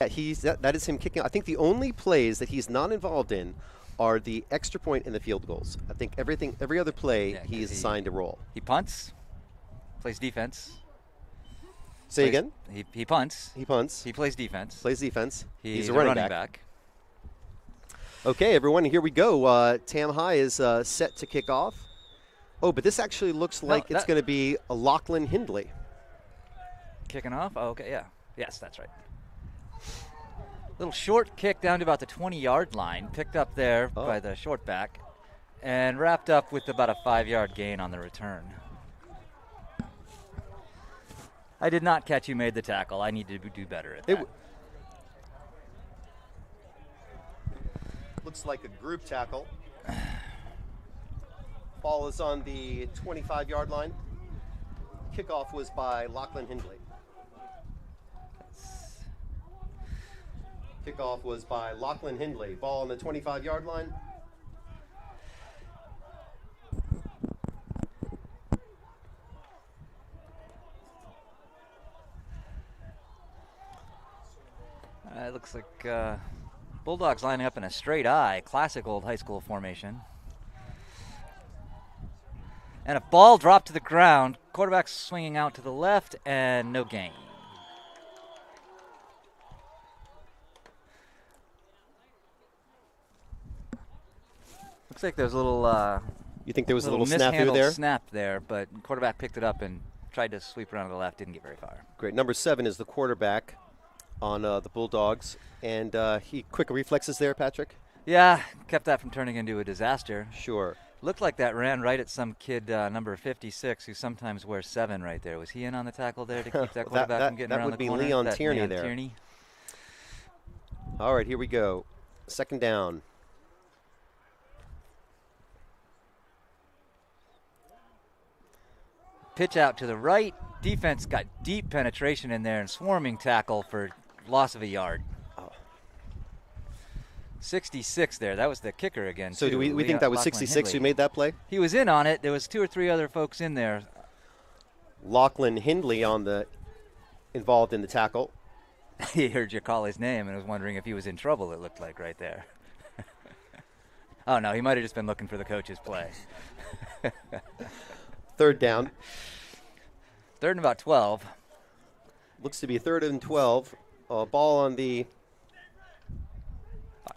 Yeah, that is him kicking. I think the only plays that he's not involved in are the extra point and the field goals. I think every other play, he's assigned a role. He punts, plays defense. Say again? He punts. He punts. He plays defense. Plays defense. He's a running back. Okay, everyone, here we go. Tam High is set to kick off. Oh, but this actually looks like it's going to be a Lachlan Hindley. Kicking off? Oh, okay, yeah. Yes, that's right. Little short kick down to about the 20-yard line, picked up there by the short back, and wrapped up with about a 5-yard gain on the return. I did not catch who made the tackle. I need to do better at that. Looks like a group tackle. Ball is on the 25-yard line. Kickoff was by Lachlan Hindley. Kickoff was by Lachlan Hindley. Ball on the 25-yard line. It looks like Bulldogs lining up in a straight eye, classic old high school formation. And a ball dropped to the ground. Quarterback swinging out to the left, and no gain. Looks like there's a little. You think there was a little snafu there? Snap there, but quarterback picked it up and tried to sweep around to the left. Didn't get very far. Great. Number 7 is the quarterback on the Bulldogs, and he quick reflexes there, Patrick. Yeah, kept that from turning into a disaster. Sure. Looked like that ran right at some kid number 56 who sometimes wears 7 right there. Was he in on the tackle there to keep that quarterback from getting around the corner? That would be Leon Tierney there. Tierney. All right, here we go. Second down. Pitch out to the right. Defense got deep penetration in there and swarming tackle for loss of a yard. 66 there. That was the kicker again. So do we think that was 66 who made that play? He was in on it. There was 2 or 3 other folks in there. Lachlan Hindley involved in the tackle. He heard you call his name and was wondering if he was in trouble, it looked like right there. Oh, no, he might have just been looking for the coach's play. Third down. Third and about 12. Looks to be 3rd and 12. Ball on the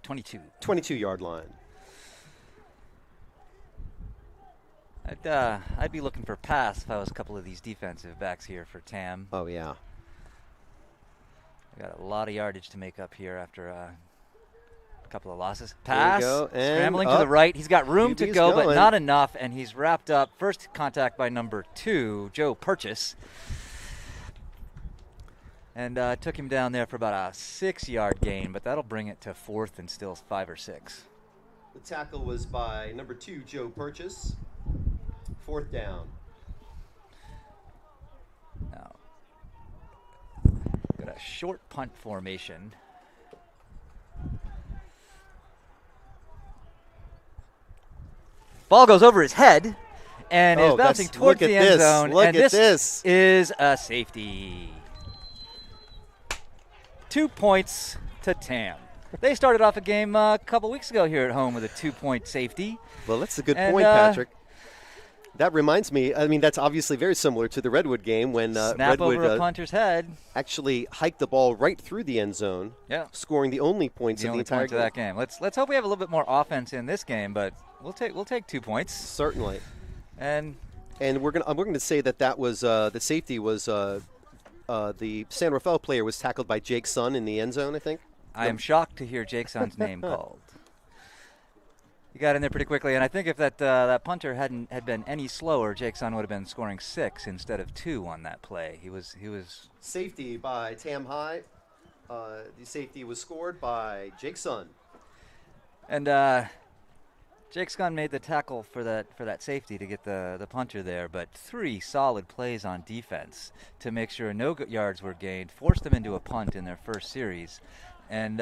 22-yard line. I'd be looking for pass if I was a couple of these defensive backs here for Tam. Oh, yeah. We got a lot of yardage to make up here after a couple of losses. Pass, scrambling to the right. He's got room to go, but not enough, and he's wrapped up. First contact by number 2, Joe Purchase. And took him down there for about a 6-yard gain, but that'll bring it to 4th and still 5 or 6. The tackle was by number 2, Joe Purchase. 4th down. Now, got a short punt formation. Ball goes over his head and is bouncing towards the end zone. Look at this. Is a safety. 2 points to Tam. They started off a game a couple weeks ago here at home with a 2-point safety. Well, that's a good point, Patrick. That reminds me, I mean, that's obviously very similar to the Redwood game when Redwood over a punter's head. Actually hiked the ball right through the end zone, scoring the only points of the entire game. That game. Let's hope we have a little bit more offense in this game, but we'll take 2 points. Certainly. And we're going to say that was the safety was the San Rafael player was tackled by Jake Sun in the end zone, I think. I am shocked to hear Jake Sun's name called. He got in there pretty quickly, and I think if that punter had been any slower, Jake Sun would have been scoring 6 instead of 2 on that play. He was safety by Tam High. The safety was scored by Jake Sun. And Jake Sun made the tackle for that safety to get the punter there, but 3 solid plays on defense to make sure no yards were gained, forced them into a punt in their first series, and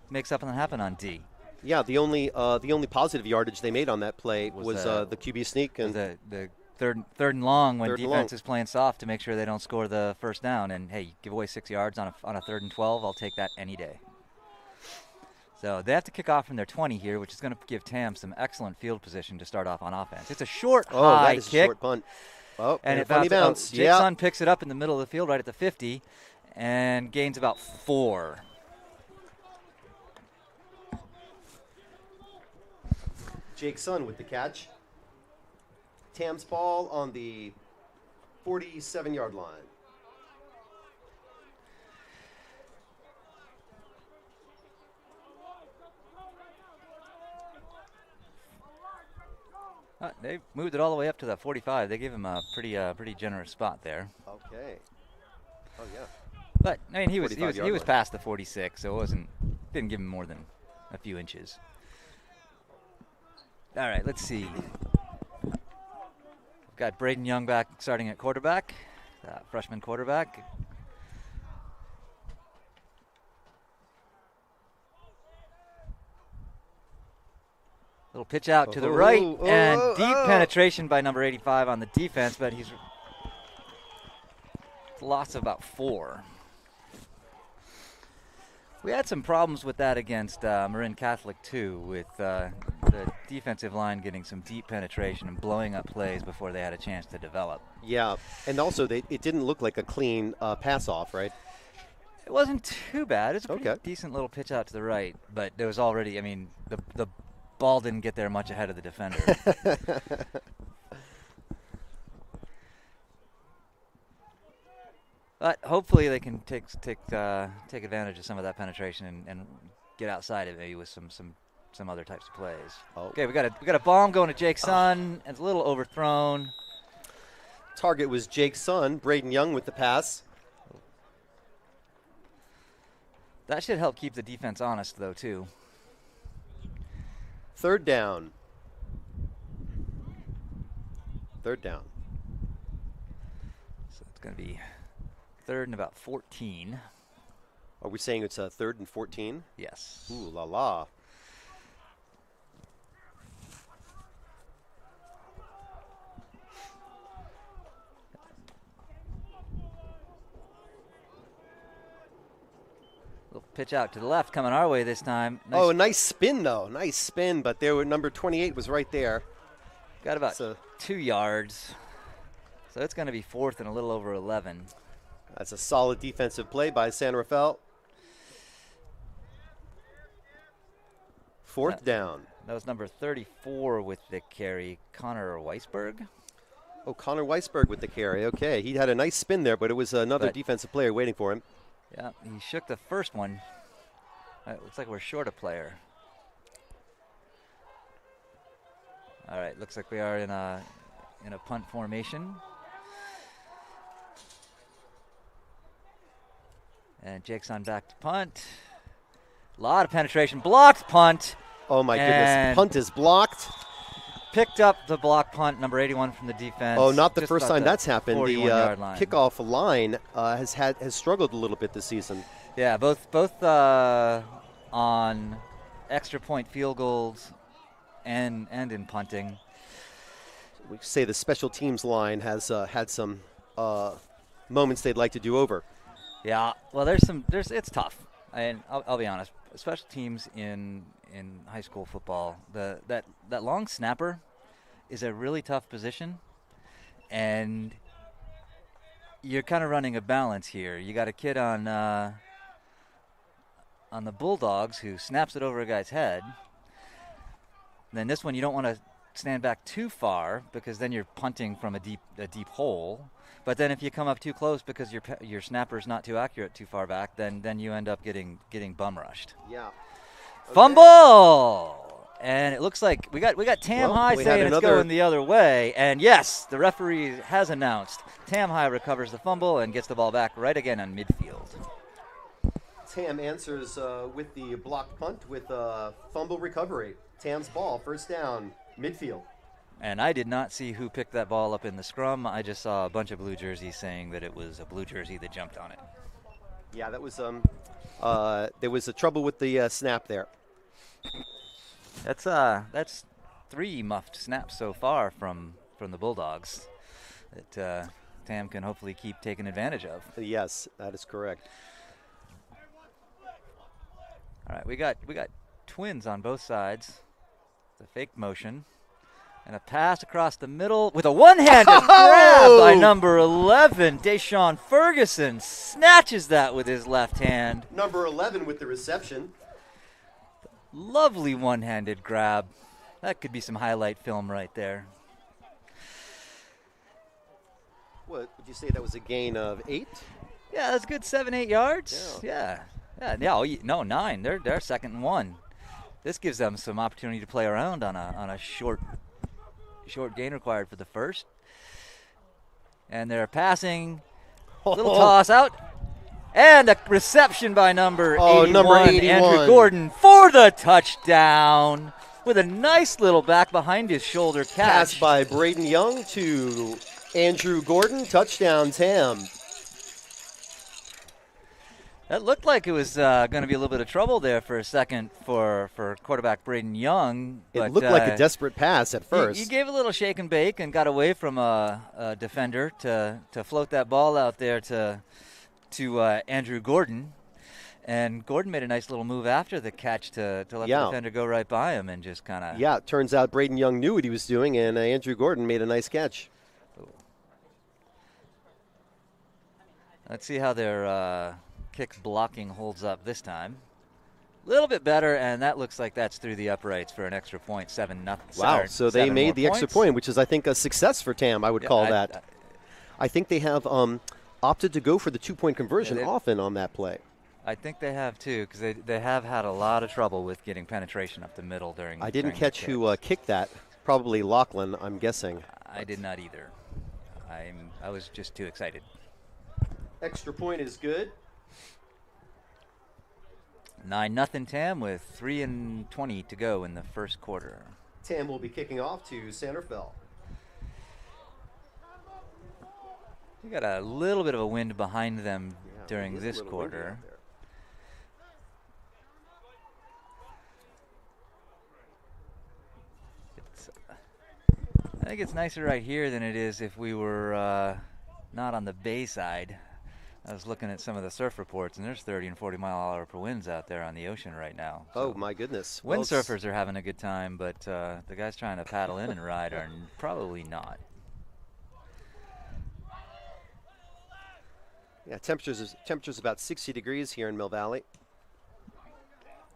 make something happen on D. Yeah, the only positive yardage they made on that play was the QB sneak and the third and long when Third and defense long. is playing soft to make sure they don't score the first down. And, hey, you give away 6 yards on a 3rd and 12, I'll take that any day. So they have to kick off from their 20 here, which is going to give Tam some excellent field position to start off on offense. It's a short, high that is kick. A short punt. Oh, and a funny bounce. Jake Sun picks it up in the middle of the field right at the 50 and gains about 4. Jake Sun with the catch. Tam's ball on the 47-yard line. They moved it all the way up to the 45. They gave him a pretty generous spot there. Okay. Oh yeah. But I mean, he was past the 46, so it didn't give him more than a few inches. All right, let's see. We've got Braden Young back starting at quarterback, freshman quarterback. Little pitch out to the right, and deep penetration by number 85 on the defense, but he's loss of about 4. We had some problems with that against Marin Catholic, too, with the defensive line getting some deep penetration and blowing up plays before they had a chance to develop. Yeah, and also it didn't look like a clean pass-off, right? It wasn't too bad. It's a pretty decent little pitch out to the right, but there was already, I mean, the ball didn't get there much ahead of the defender. But hopefully they can take advantage of some of that penetration and get outside of it maybe with some other types of plays. Oh. Okay, we got a bomb going to Jake Sun. It's a little overthrown. Target was Jake Sun. Braden Young with the pass. That should help keep the defense honest, though, too. 3rd down. 3rd down. So it's going to be 3rd and about 14. Are we saying it's a 3rd and 14? Yes. Ooh, la la. Little pitch out to the left coming our way this time. Nice. Oh, nice spin, though. Nice spin, but number 28 was right there. Got about 2 yards. So it's going to be 4th and a little over 11. That's a solid defensive play by San Rafael. 4th down. That was number 34 with the carry, Connor Weisberg. Oh, Connor Weisberg with the carry. Okay, he had a nice spin there, but it was another defensive player waiting for him. Yeah, he shook the first one. It looks like we're short a player. All right, looks like we are in a punt formation. And Jake's on back to punt. A lot of penetration. Blocked punt. Oh, my goodness. Punt is blocked. Picked up the block punt, number 81 from the defense. Oh, not the first time that's happened. The kickoff line has struggled a little bit this season. Yeah, both on extra point field goals and in punting. We say the special teams line has had some moments they'd like to do over. Yeah, well, it's tough. And I'll be honest, special teams in high school football, that long snapper is a really tough position, and you're kind of running a balance here. You got a kid on the Bulldogs who snaps it over a guy's head. And then this one, you don't want to stand back too far because then you're punting from a deep hole. But then if you come up too close because your snapper's not too accurate too far back, then you end up getting bum rushed. Yeah. Okay. Fumble! And it looks like we got Tam High saying it's going the other way. And yes, the referee has announced Tam High recovers the fumble and gets the ball back right again on midfield. Tam answers with the blocked punt with fumble recovery. Tam's ball, 1st down, midfield. And I did not see who picked that ball up in the scrum. I just saw a bunch of blue jerseys saying that it was a blue jersey that jumped on it. Yeah, that was there was a trouble with the snap there. That's 3 muffed snaps so far from from the Bulldogs that Tam can hopefully keep taking advantage of. Yes, that is correct. All right, we got twins on both sides. The fake motion. And a pass across the middle with a one-handed grab by number 11. Deshaun Ferguson snatches that with his left hand. Number 11 with the reception. Lovely one-handed grab. That could be some highlight film right there. What would you say, that was a gain of 8? Yeah, that's a good 7-8 yards. Yeah. No, 9. They're second and 1. This gives them some opportunity to play around on a short gain required for the first. And they're passing. Little toss out. And a reception by number 81, Andrew Gordon, for the touchdown with a nice little back behind his shoulder catch. Pass by Braden Young to Andrew Gordon. Touchdown, Tam. That looked like it was going to be a little bit of trouble there for a second for quarterback Braden Young. It looked like a desperate pass at first. He gave a little shake and bake and got away from a defender to float that ball out there to Andrew Gordon. And Gordon made a nice little move after the catch to let the defender go right by him and just kind of. Yeah, it turns out Braden Young knew what he was doing, and Andrew Gordon made a nice catch. Let's see how their kick blocking holds up this time. A little bit better, and that looks like that's through the uprights for an extra point, 7-0. Wow, so they made the extra point, which is, I think, a success for Tam, I would call that. I think they have opted to go for the 2-point conversion often on that play. I think they have, too, because they have had a lot of trouble with getting penetration up the middle during I didn't catch who kicked that. Probably Lachlan, I'm guessing. I did not either. I was just too excited. Extra point is good. 9-0 Tam with 3:20 to go in the first quarter. Tam will be kicking off to Sounderfell. We got a little bit of a wind behind them during this quarter. I think it's nicer right here than it is if we were not on the bay side. I was looking at some of the surf reports, and there's 30 and 40 mile per winds out there on the ocean right now. So oh, my goodness. Windsurfers are having a good time, but the guys trying to paddle in and ride are probably not. Yeah, temperature's about 60 degrees here in Mill Valley.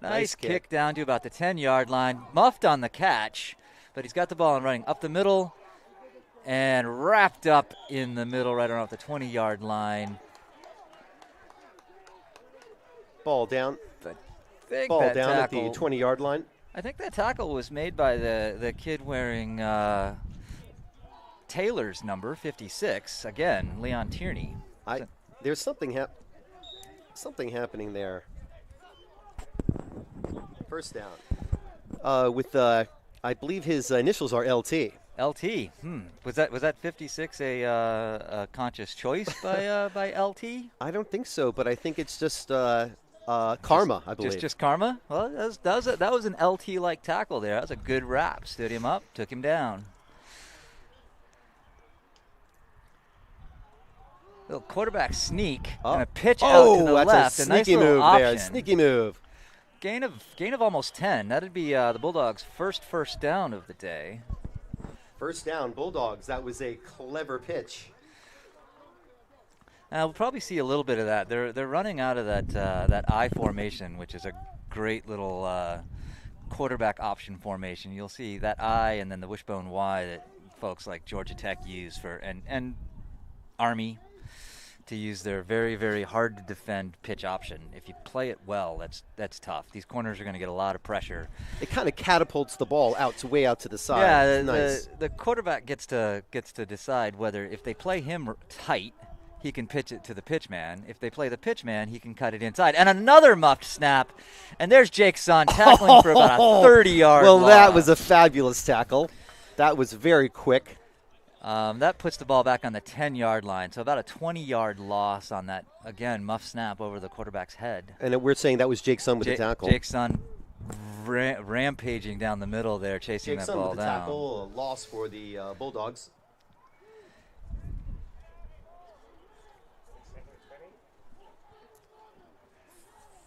Nice kick down to about the 10-yard line. Muffed on the catch, but he's got the ball and running up the middle and wrapped up in the middle right around the 20-yard line. Ball down. Ball down at the 20-yard line. I think that tackle was made by the kid wearing Taylor's number, 56. Again, Leon Tierney. There's something happening there. First down. With I believe his initials are LT. LT. Was that 56 a conscious choice by LT? I don't think so, but I think it's just karma, I believe. Just karma? Well, that was an LT-like tackle there. That was a good wrap. Stood him up, took him down. Little quarterback sneak and a pitch out to the left. That's a sneaky nice move option. there. Sneaky move. Gain of almost 10. That'd be the Bulldogs' first down of the day. First down, Bulldogs. That was a clever pitch. We'll probably see a little bit of that. They're running out of that I formation, which is a great little quarterback option formation. You'll see that I and then the wishbone Y that folks like Georgia Tech use and Army to use their very, very hard to defend pitch option. If you play it well, that's tough. These corners are going to get a lot of pressure. It kind of catapults the ball way out to the side. Yeah, nice. the quarterback gets to decide whether if they play him tight, he can pitch it to the pitch man. If they play the pitch man, he can cut it inside. And another muffed snap, and there's Jake Son tackling for about a 30-yard loss. That was a fabulous tackle. That was very quick. That puts the ball back on the 10-yard line, so about a 20-yard loss on that, again, muff snap over the quarterback's head. And we're saying that was Jake Son with the tackle. Jake Son rampaging down the middle there, chasing that ball with the down. Tackle, a loss for the Bulldogs.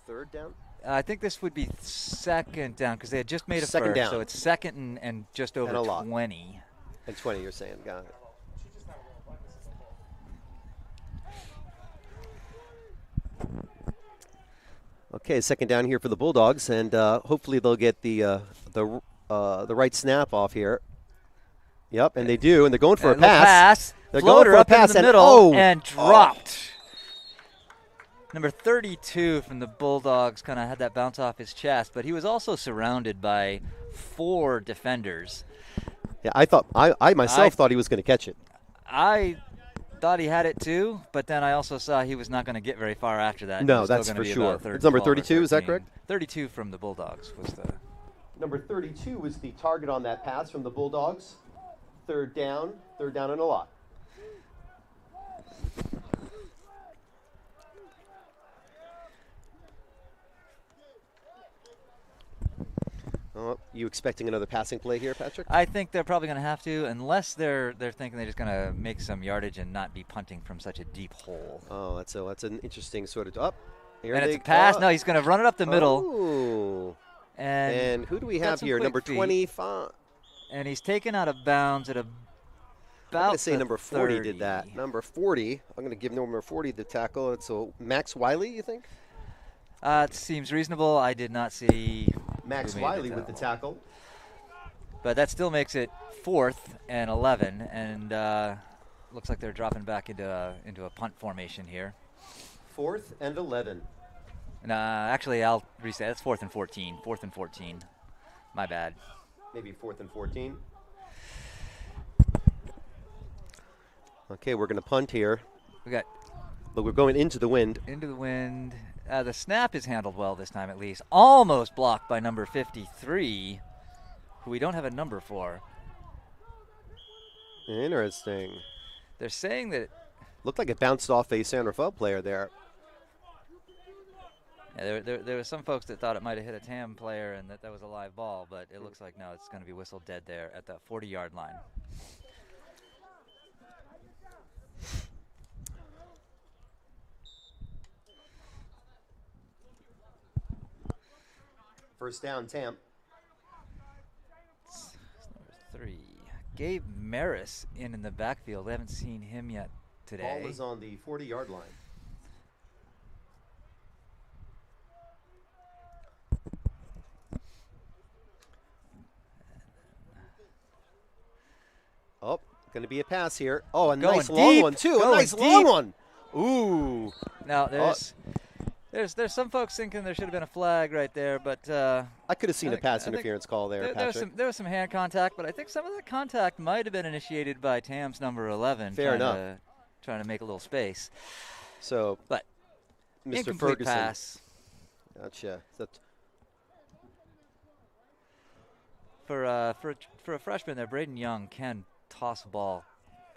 Third down? I think this would be second down because they had just made a Second first, down. so it's second and just over And a lot. 20. And 20, you're saying. Got it. Okay, second down here for the Bulldogs, and hopefully they'll get the right snap off here. Yep, and they do, and they're going for a pass. They're going for a pass, in the middle and dropped. Number 32 from the Bulldogs kind of had that bounce off his chest, but he was also surrounded by 4 defenders. Yeah, I myself thought he was going to catch it. I thought he had it too, but then I also saw he was not going to get very far after that. No, that's for sure. It's number 32, is that correct? 32 from the Bulldogs was the. Number 32 was the target on that pass from the Bulldogs. Third down and a lot. You expecting another passing play here, Patrick? I think they're probably going to have to, unless they're thinking they're just going to make some yardage and not be punting from such a deep hole. Oh, that's an interesting sort of up. And it's a pass. No, he's going to run it up the middle. Oh. And who do we have here? Number 25. And he's taken out of bounds at about. I'm going to say number 40 30. did that. Number 40. I'm going to give number 40 the tackle. So Max Wiley, you think? It seems reasonable. I did not see Max Wiley with the tackle. But that still makes it 4th and 11, and looks like they're dropping back into a punt formation here. 4th and 11. And actually, I'll reset. That's 4th and 14. 4th and 14. My bad. Maybe 4th and 14. Okay, we're going to punt here. But we're going into the wind. Into the wind. The snap is handled well this time, at least. Almost blocked by number 53, who we don't have a number for. Interesting. They're saying that. Looked like it bounced off a San Rafael player there. Yeah, there were some folks that thought it might have hit a TAM player and that was a live ball, but it looks like, no, it's going to be whistled dead there at the 40-yard line. First down, TAM. Number 3. Gabe Maris in the backfield. We haven't seen him yet today. Ball is on the 40-yard line. Oh, going to be a pass here. Oh, a nice long one, too. A nice long one. Ooh. Now, there's some folks thinking there should have been a flag right there, but I could have seen a pass interference call there, Patrick. There was some hand contact, but I think some of that contact might have been initiated by TAM's number 11. Fair enough. Trying to make a little space. So, but Mr. Ferguson. Pass. Gotcha. For a freshman there, Braden Young can toss a ball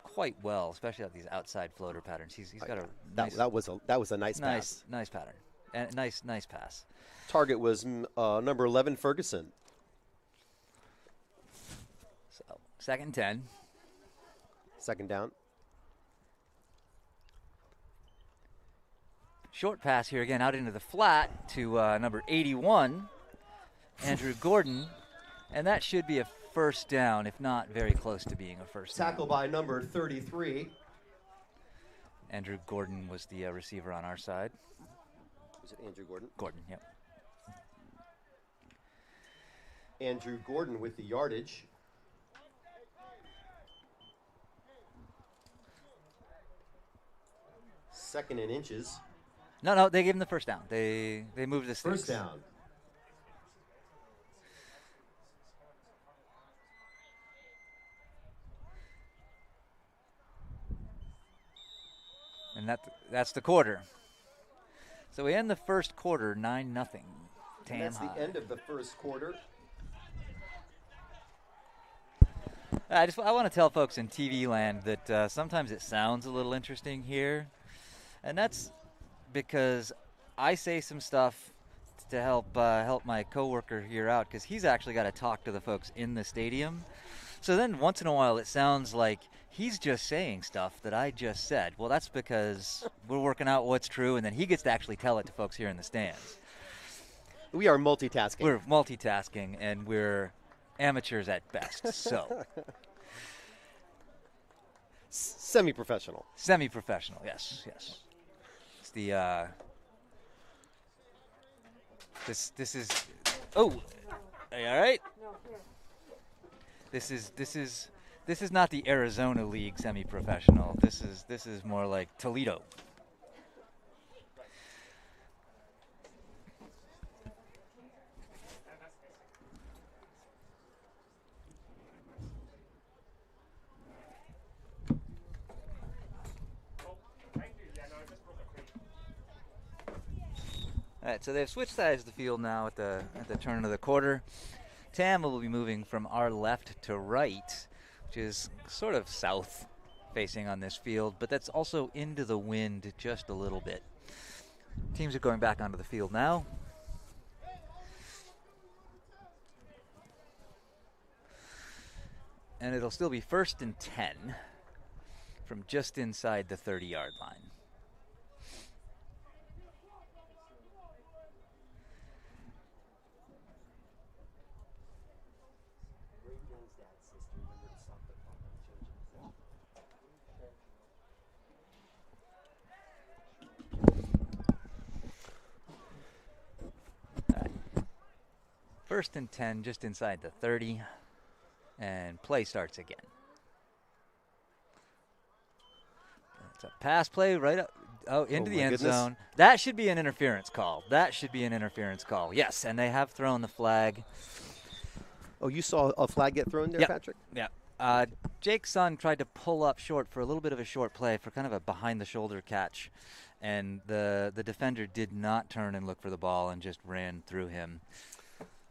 quite well, especially at these outside floater patterns. He's got a nice, that was a nice pass. Nice pattern. And nice pass. Target was number 11 Ferguson. So, 2nd and 10. Second down. Short pass here again out into the flat to number 81, Andrew Gordon, and that should be a first down, if not very close to being a first down. Tackle by number 33. Andrew Gordon was the receiver on our side. Was it Andrew Gordon? Gordon, yep. Andrew Gordon with the yardage. Second and inches. No, they gave him the first down. They moved the sticks. First down. And that's the quarter. So we end the first quarter 9-0. That's the end of the first quarter. I want to tell folks in TV land that sometimes it sounds a little interesting here, and that's because I say some stuff to help my coworker here out, because he's actually got to talk to the folks in the stadium. So then once in a while it sounds like he's just saying stuff that I just said. Well, that's because we're working out what's true, and then he gets to actually tell it to folks here in the stands. We are multitasking. We're multitasking, and we're amateurs at best. So semi-professional. Semi-professional, yes. It's the this is. Oh, are you all right? This is not the Arizona League semi-professional. This is more like Toledo. All right, so they've switched sides of the field now at the turn of the quarter. Tam will be moving from our left to right, which is sort of south facing on this field, but that's also into the wind just a little bit. Teams are going back onto the field now. And it'll still be 1st and 10 from just inside the 30-yard line. First and 10, just inside the 30, and play starts again. It's a pass play right up, into the end zone. That should be an interference call. Yes, and they have thrown the flag. Oh, you saw a flag get thrown there, yep. Patrick? Yeah. Jake's son tried to pull up short for a little bit of a short play for kind of a behind-the-shoulder catch, and the defender did not turn and look for the ball and just ran through him.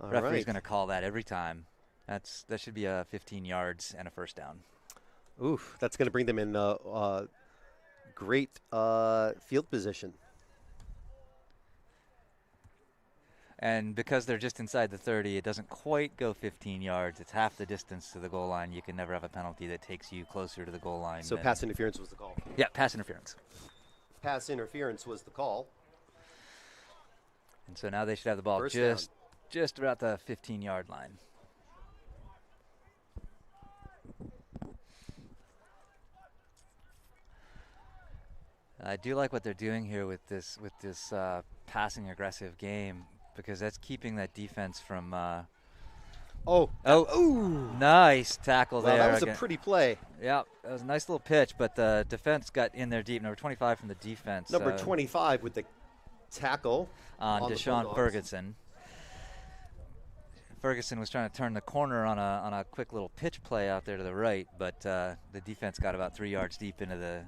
Referee's going to call that every time. That should be 15 yards and a first down. Oof, that's going to bring them in great field position. And because they're just inside the 30, it doesn't quite go 15 yards. It's half the distance to the goal line. You can never have a penalty that takes you closer to the goal line. So pass interference was the call. Yeah, pass interference. Pass interference was the call. And so now they should have the ball just about the 15-yard line. I do like what they're doing here with this passing aggressive game, because that's keeping that defense from. Nice tackle there. That was a pretty play. Yeah, that was a nice little pitch, but the defense got in there deep. Number 25 from the defense. Number 25 with the tackle on Deshaun Ferguson. Ferguson was trying to turn the corner on a quick little pitch play out there to the right, but the defense got about 3 yards deep into the.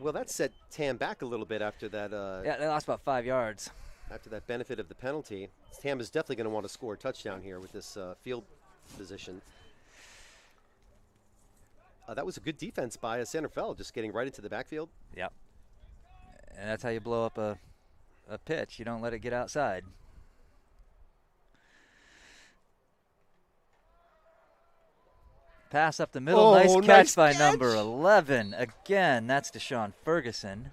Well, that set Tam back a little bit after that. Yeah, they lost about 5 yards. After that benefit of the penalty, Tam is definitely going to want to score a touchdown here with this field position. That was a good defense by San Rafael, just getting right into the backfield. Yep. And that's how you blow up a pitch. You don't let it get outside. Pass up the middle. Nice catch by number 11. Again, that's Deshaun Ferguson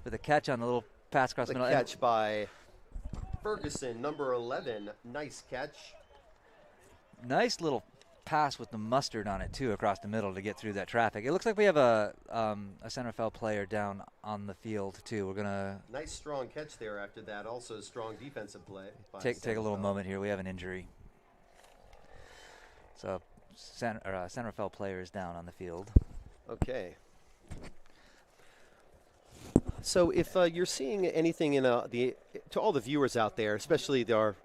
with a catch on the little pass across the middle. Catch by Ferguson, number 11. Nice catch. Nice little pass with the mustard on it, too, across the middle to get through that traffic. It looks like we have a San Rafael player down on the field, too. We're going to... Nice, strong catch there after that. Also strong defensive play. Take a little moment here. We have an injury. So... San Rafael player is down on the field. Okay. So if you're seeing anything in to all the viewers out there, especially our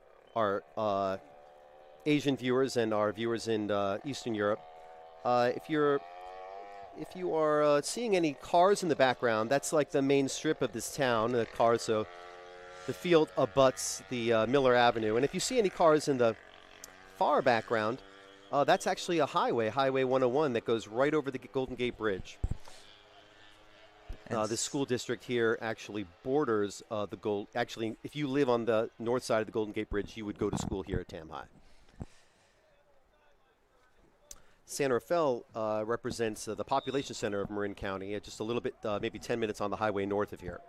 Asian viewers and our viewers in Eastern Europe, if you are seeing any cars in the background, that's like the main strip of this town. The cars, so the field abuts the Miller Avenue, and if you see any cars in the far background. That's actually a Highway 101, that goes right over the Golden Gate Bridge. The school district here actually borders the Gold. Actually, if you live on the north side of the Golden Gate Bridge, you would go to school here at Tam High. San Rafael represents the population center of Marin County, just a little bit, maybe 10 minutes on the highway north of here.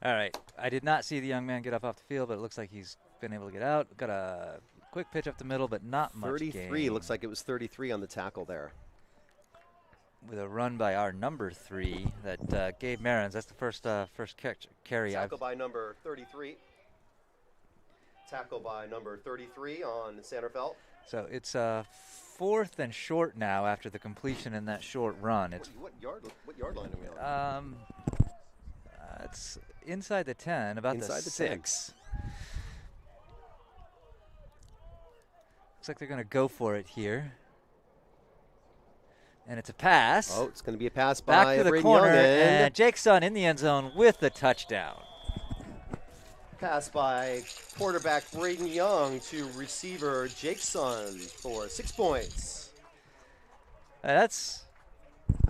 All right. I did not see the young man get up off the field, but it looks like he's been able to get out. Got a quick pitch up the middle, but not much 33, gain. looks like it was 33 on the tackle there. With a run by our number 3 that Gabe Marins. That's the first carry. Tackle by number 33. Tackle by number 33 on San Rafael. So it's 4th and short now after the completion in that short run. It's what yard line are we on? It's inside the 10, about inside the 6. 10. Looks like they're going to go for it here. And it's a pass. Oh, it's going to be a pass back by to the Braden corner, Young, and Jake Sun in the end zone with the touchdown. Pass by quarterback Braden Young to receiver Jake Sun for 6 points. That's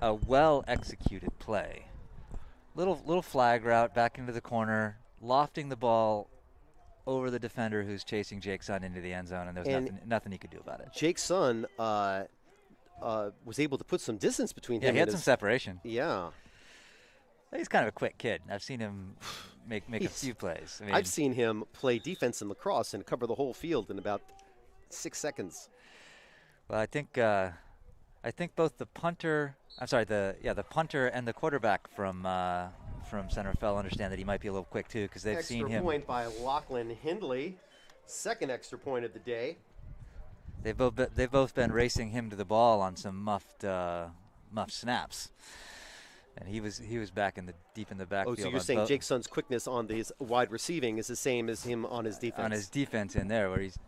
a well-executed play. Little flag route back into the corner, lofting the ball over the defender who's chasing Jake Sun into the end zone, and there's nothing he could do about it. Jake Sun was able to put some distance between him. Yeah, he had some separation. Yeah. He's kind of a quick kid. I've seen him make a few plays. I mean, I've seen him play defense in lacrosse and cover the whole field in about 6 seconds. Well, I think both the punter and the quarterback from San Rafael understand that he might be a little quick too, because they've seen him. Extra point by Lachlan Hindley, second extra point of the day. They've both been racing him to the ball on some muffed snaps, and he was back deep in the backfield. Oh, so you're saying Jake Sun's quickness on these wide receiving is the same as him on his defense? On his defense in there, where he's.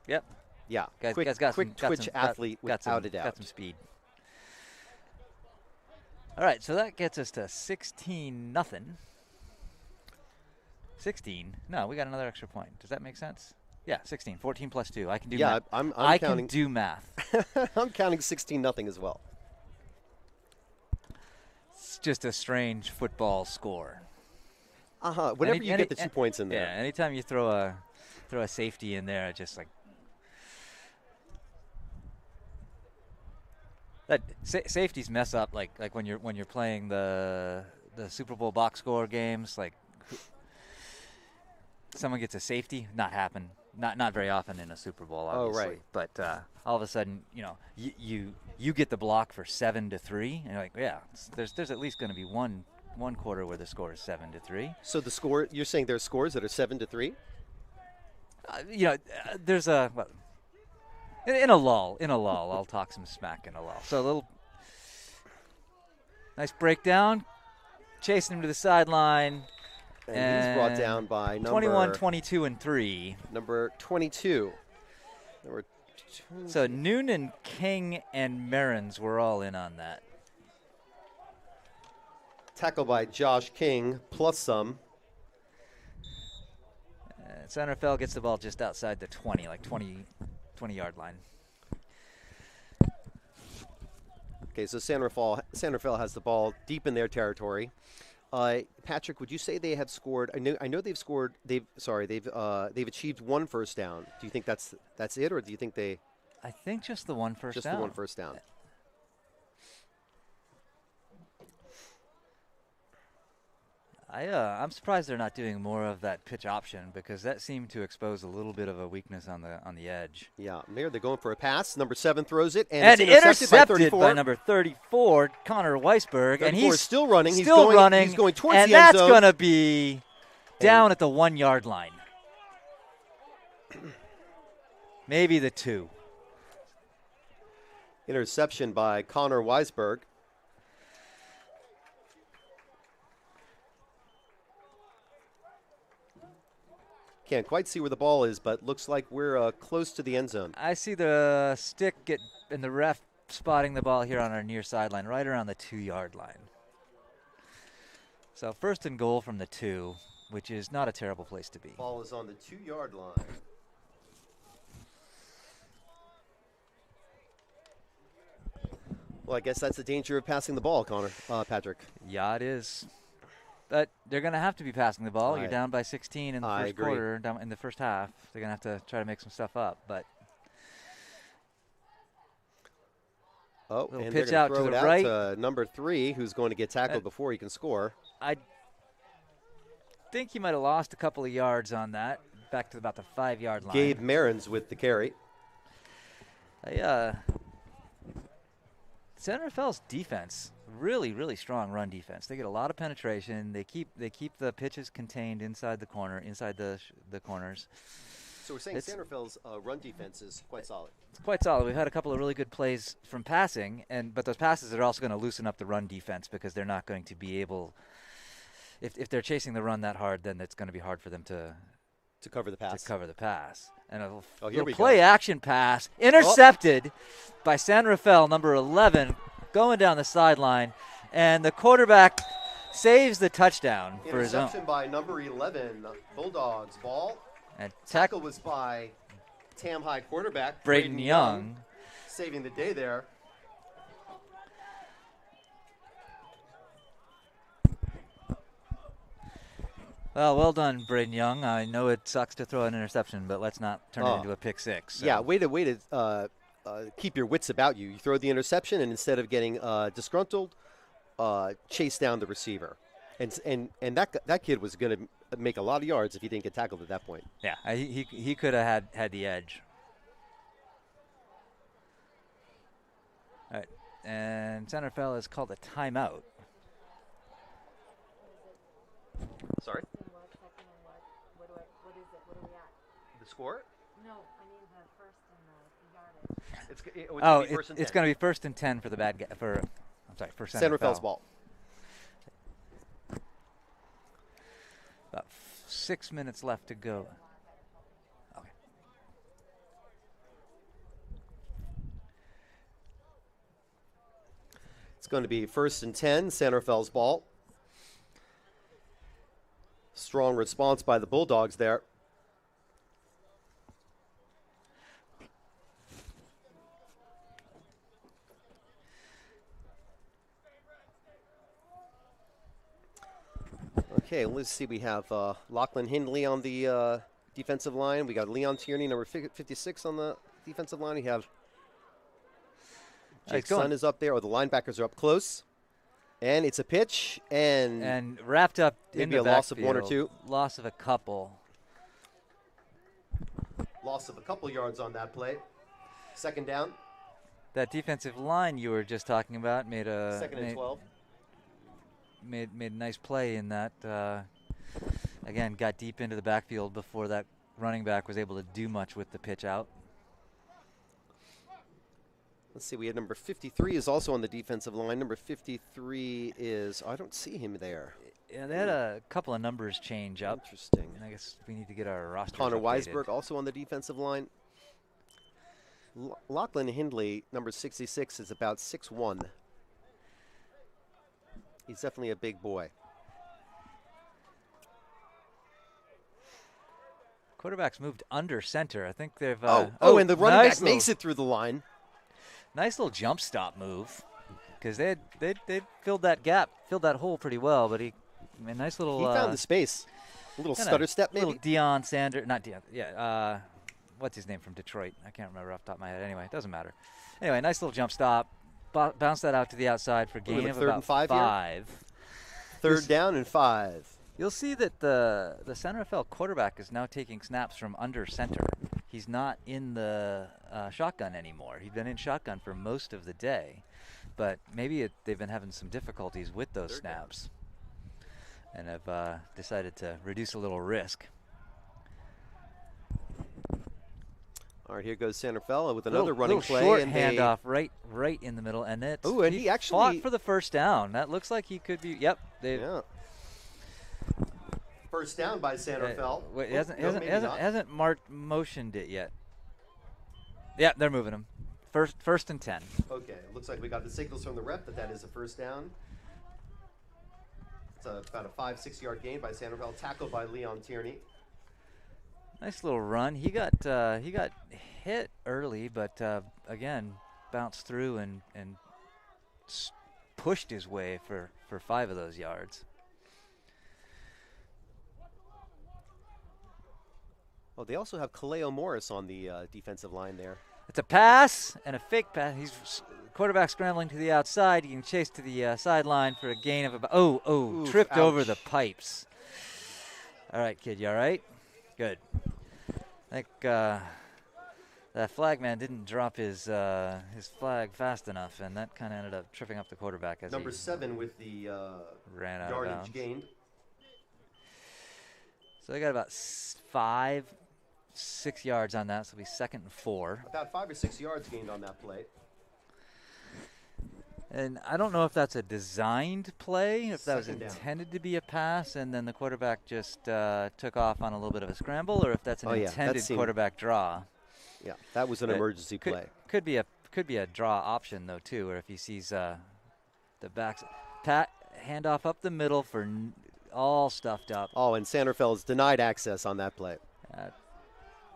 Yep. Yeah. Guy's got quick some, twitch athlete without a doubt. Got some speed. All right, so that gets us to 16-0. 16? No, we got another extra point. Does that make sense? Yeah, 16. 14 plus 2. I can do math. I'm I counting. can do math. I'm counting 16-0 as well. It's just a strange football score. Whenever you get the 2 points in there. Yeah, anytime you throw a safety in there, just like that. Safeties mess up like when you're playing the Super Bowl box score games. Like someone gets a safety, not very often in a Super Bowl, obviously. Oh, right. But all of a sudden, you get the block for 7-3, and you're like, yeah, there's at least going to be one quarter where the score is 7-3. So the score, you're saying there's scores that are 7-3? There's a in a lull. I'll talk some smack in a lull. So a little nice breakdown, chasing him to the sideline. And he's brought down by number 21, 22, and 3. Number 22. So Noonan, King, and Marins were all in on that. Tackle by Josh King, plus some. San Rafael gets the ball just outside the 20, like 20-yard line. Okay, so San Rafael has the ball deep in their territory. Patrick, would you say they have scored? I know they've scored. They've achieved one first down. Do you think that's it, or do you think they? I think just the one first down. Just the one first down. I'm surprised they're not doing more of that pitch option, because that seemed to expose a little bit of a weakness on the edge. Yeah, they're going for a pass. Number 7 throws it, and it's intercepted by number 34, Connor Weisberg, and he's still running. He's going towards the end zone, and that's going to be down at the 1 yard line. Maybe the 2. Interception by Connor Weisberg. Can't quite see where the ball is, but looks like we're close to the end zone. I see the stick and the ref spotting the ball here on our near sideline, right around the 2 yard line. So 1st and goal from the 2, which is not a terrible place to be. Ball is on the 2 yard line. Well, I guess that's the danger of passing the ball, Patrick. Yeah, it is. But they're going to have to be passing the ball. You're I- down by 16 in the I first agree. quarter, down in the first half. They're going to have to try to make some stuff up. But Oh, little and pitch they're out going to to the throw it right. out to number 3, who's going to get tackled before he can score. I think he might have lost a couple of yards on that, back to about the 5-yard line. Gabe Marins with the carry. San Rafael's defense, really, really strong run defense. They get a lot of penetration. They keep the pitches contained inside the corners. So we're saying San Rafael's run defense is quite solid. It's quite solid. We've had a couple of really good plays from passing, but those passes are also going to loosen up the run defense because they're not going to be able. If they're chasing the run that hard, then it's going to be hard for them to cover the pass. And a here little we go. play action pass intercepted by San Rafael, number 11, going down the sideline, and the quarterback saves the touchdown for his own. Interception by number 11, Bulldogs ball. And Tackle was by Tam High quarterback Braden Young. saving the day there. Well done, Braden Young. I know it sucks to throw an interception, but let's not turn it into a pick six. So. Yeah, way to keep your wits about you. You throw the interception, and instead of getting disgruntled, chase down the receiver. And that kid was going to make a lot of yards if he didn't get tackled at that point. Yeah, he could have had the edge. All right, and San Rafael has called a timeout. Sorry? What is it? What are we at? The score? No, I mean the first and the yardage. It's going to be first and 10 for the bad guy. For San Rafael's ball. About 6 minutes left to go. Okay. It's going to be first and 10, San Rafael's ball. Strong response by the Bulldogs there. Okay, let's see. We have Lachlan Hindley on the defensive line. We got Leon Tierney, number 56, on the defensive line. We have Jake Sun is up there. Oh, the linebackers are up close. And it's a pitch, and wrapped up maybe in the a loss of one or two. Loss of a couple. Loss of a couple yards on that play. Second down. That defensive line you were just talking about made a second and 12. Made a nice play in that. Again, got deep into the backfield before that running back was able to do much with the pitch out. Let's see, we had number 53 is also on the defensive line. Number 53 is, I don't see him there. Yeah, they had a couple of numbers change up. Interesting. And I guess we need to get our roster. Connor Weisberg also on the defensive line. Lachlan Hindley, number 66, is about 6'1". He's definitely a big boy. Quarterback's moved under center. I think they've. And the running nice back makes it through the line. Nice little jump stop move, because they filled that gap, filled that hole pretty well. But nice little. He found the space. A little stutter step, maybe. Little Deion Sanders, not Deion. Yeah. What's his name from Detroit? I can't remember off the top of my head. Anyway, it doesn't matter. Anyway, nice little jump stop. Bounce that out to the outside for gain of about 5. Third down and 5. You'll see that the San Rafael quarterback is now taking snaps from under center. He's not in the shotgun anymore. He's been in shotgun for most of the day, but maybe they've been having some difficulties with those snaps and have decided to reduce a little risk. All right, here goes San Rafael with another running play. Short and handoff right in the middle, and he actually fought for the first down. That looks like he could be. Yep. First down by San Rafael. Wait, hasn't motioned it yet. Yeah, they're moving him. First and 10. Okay, looks like we got the signals from the ref that is a first down. It's about a 5-6 yard gain by San Rafael, tackled by Leon Tierney. Nice little run. He got hit early, but again bounced through and pushed his way for 5 of those yards. Oh, they also have Kaleo Morris on the defensive line there. It's a pass and a fake pass. He's quarterback scrambling to the outside. He can chase to the sideline for a gain of about. Oof, tripped ouch. over the pipes. All right, kid, you all right? Good. I think that flag man didn't drop his flag fast enough, and that kind of ended up tripping up the quarterback as Number he 7 with the ran out of yardage bounds. gained. So they got about 5, 6 yards on that, so it'll be 2nd and 4. About 5 or 6 yards gained on that play. And I don't know if that's a designed play, if that was Second down. intended to be a pass, and then the quarterback just took off on a little bit of a scramble, or if that's an Oh, yeah, that intended seemed- take draw. Yeah, that was an But emergency play. Could be a draw option though too, or if he sees the backs handoff up the middle for all stuffed up. Oh, and San Rafael's denied access on that play.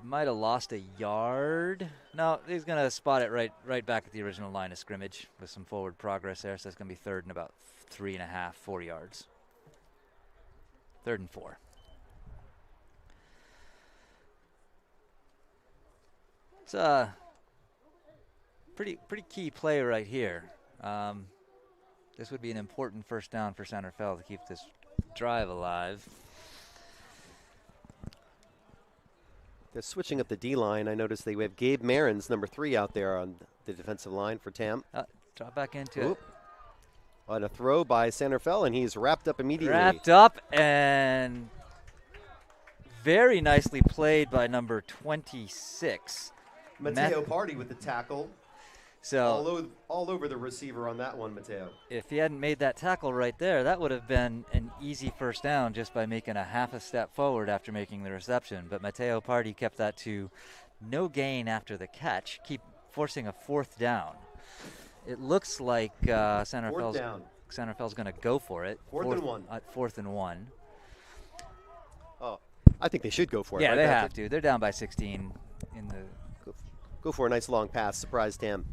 Might have lost a yard. No, he's going to spot it right back at the original line of scrimmage with some forward progress there. So it's going to be 3rd and about 3.5, 4 yards. 3rd and 4. It's a pretty key play right here. This would be an important first down for San Rafael to keep this drive alive. They're switching up the D-line. I noticed they have Gabe Marins, number 3, out there on the defensive line for Tam. Drop back into it. On a throw by San Rafael, and he's wrapped up immediately. Wrapped up and very nicely played by number 26. Mateo Party with the tackle. So all over the receiver on that one, Mateo. if he hadn't made that tackle right there, that would have been an easy first down just by making a half a step forward after making the reception. But Mateo Party kept that to no gain after the catch, keep forcing a 4th down. It looks like San Rafael's going to go for it. 4th and 1. 4th and 1. Oh, I think they should go for it. Yeah, right? they have to. They're down by 16 in the Go for a nice long pass. Surprise Tam.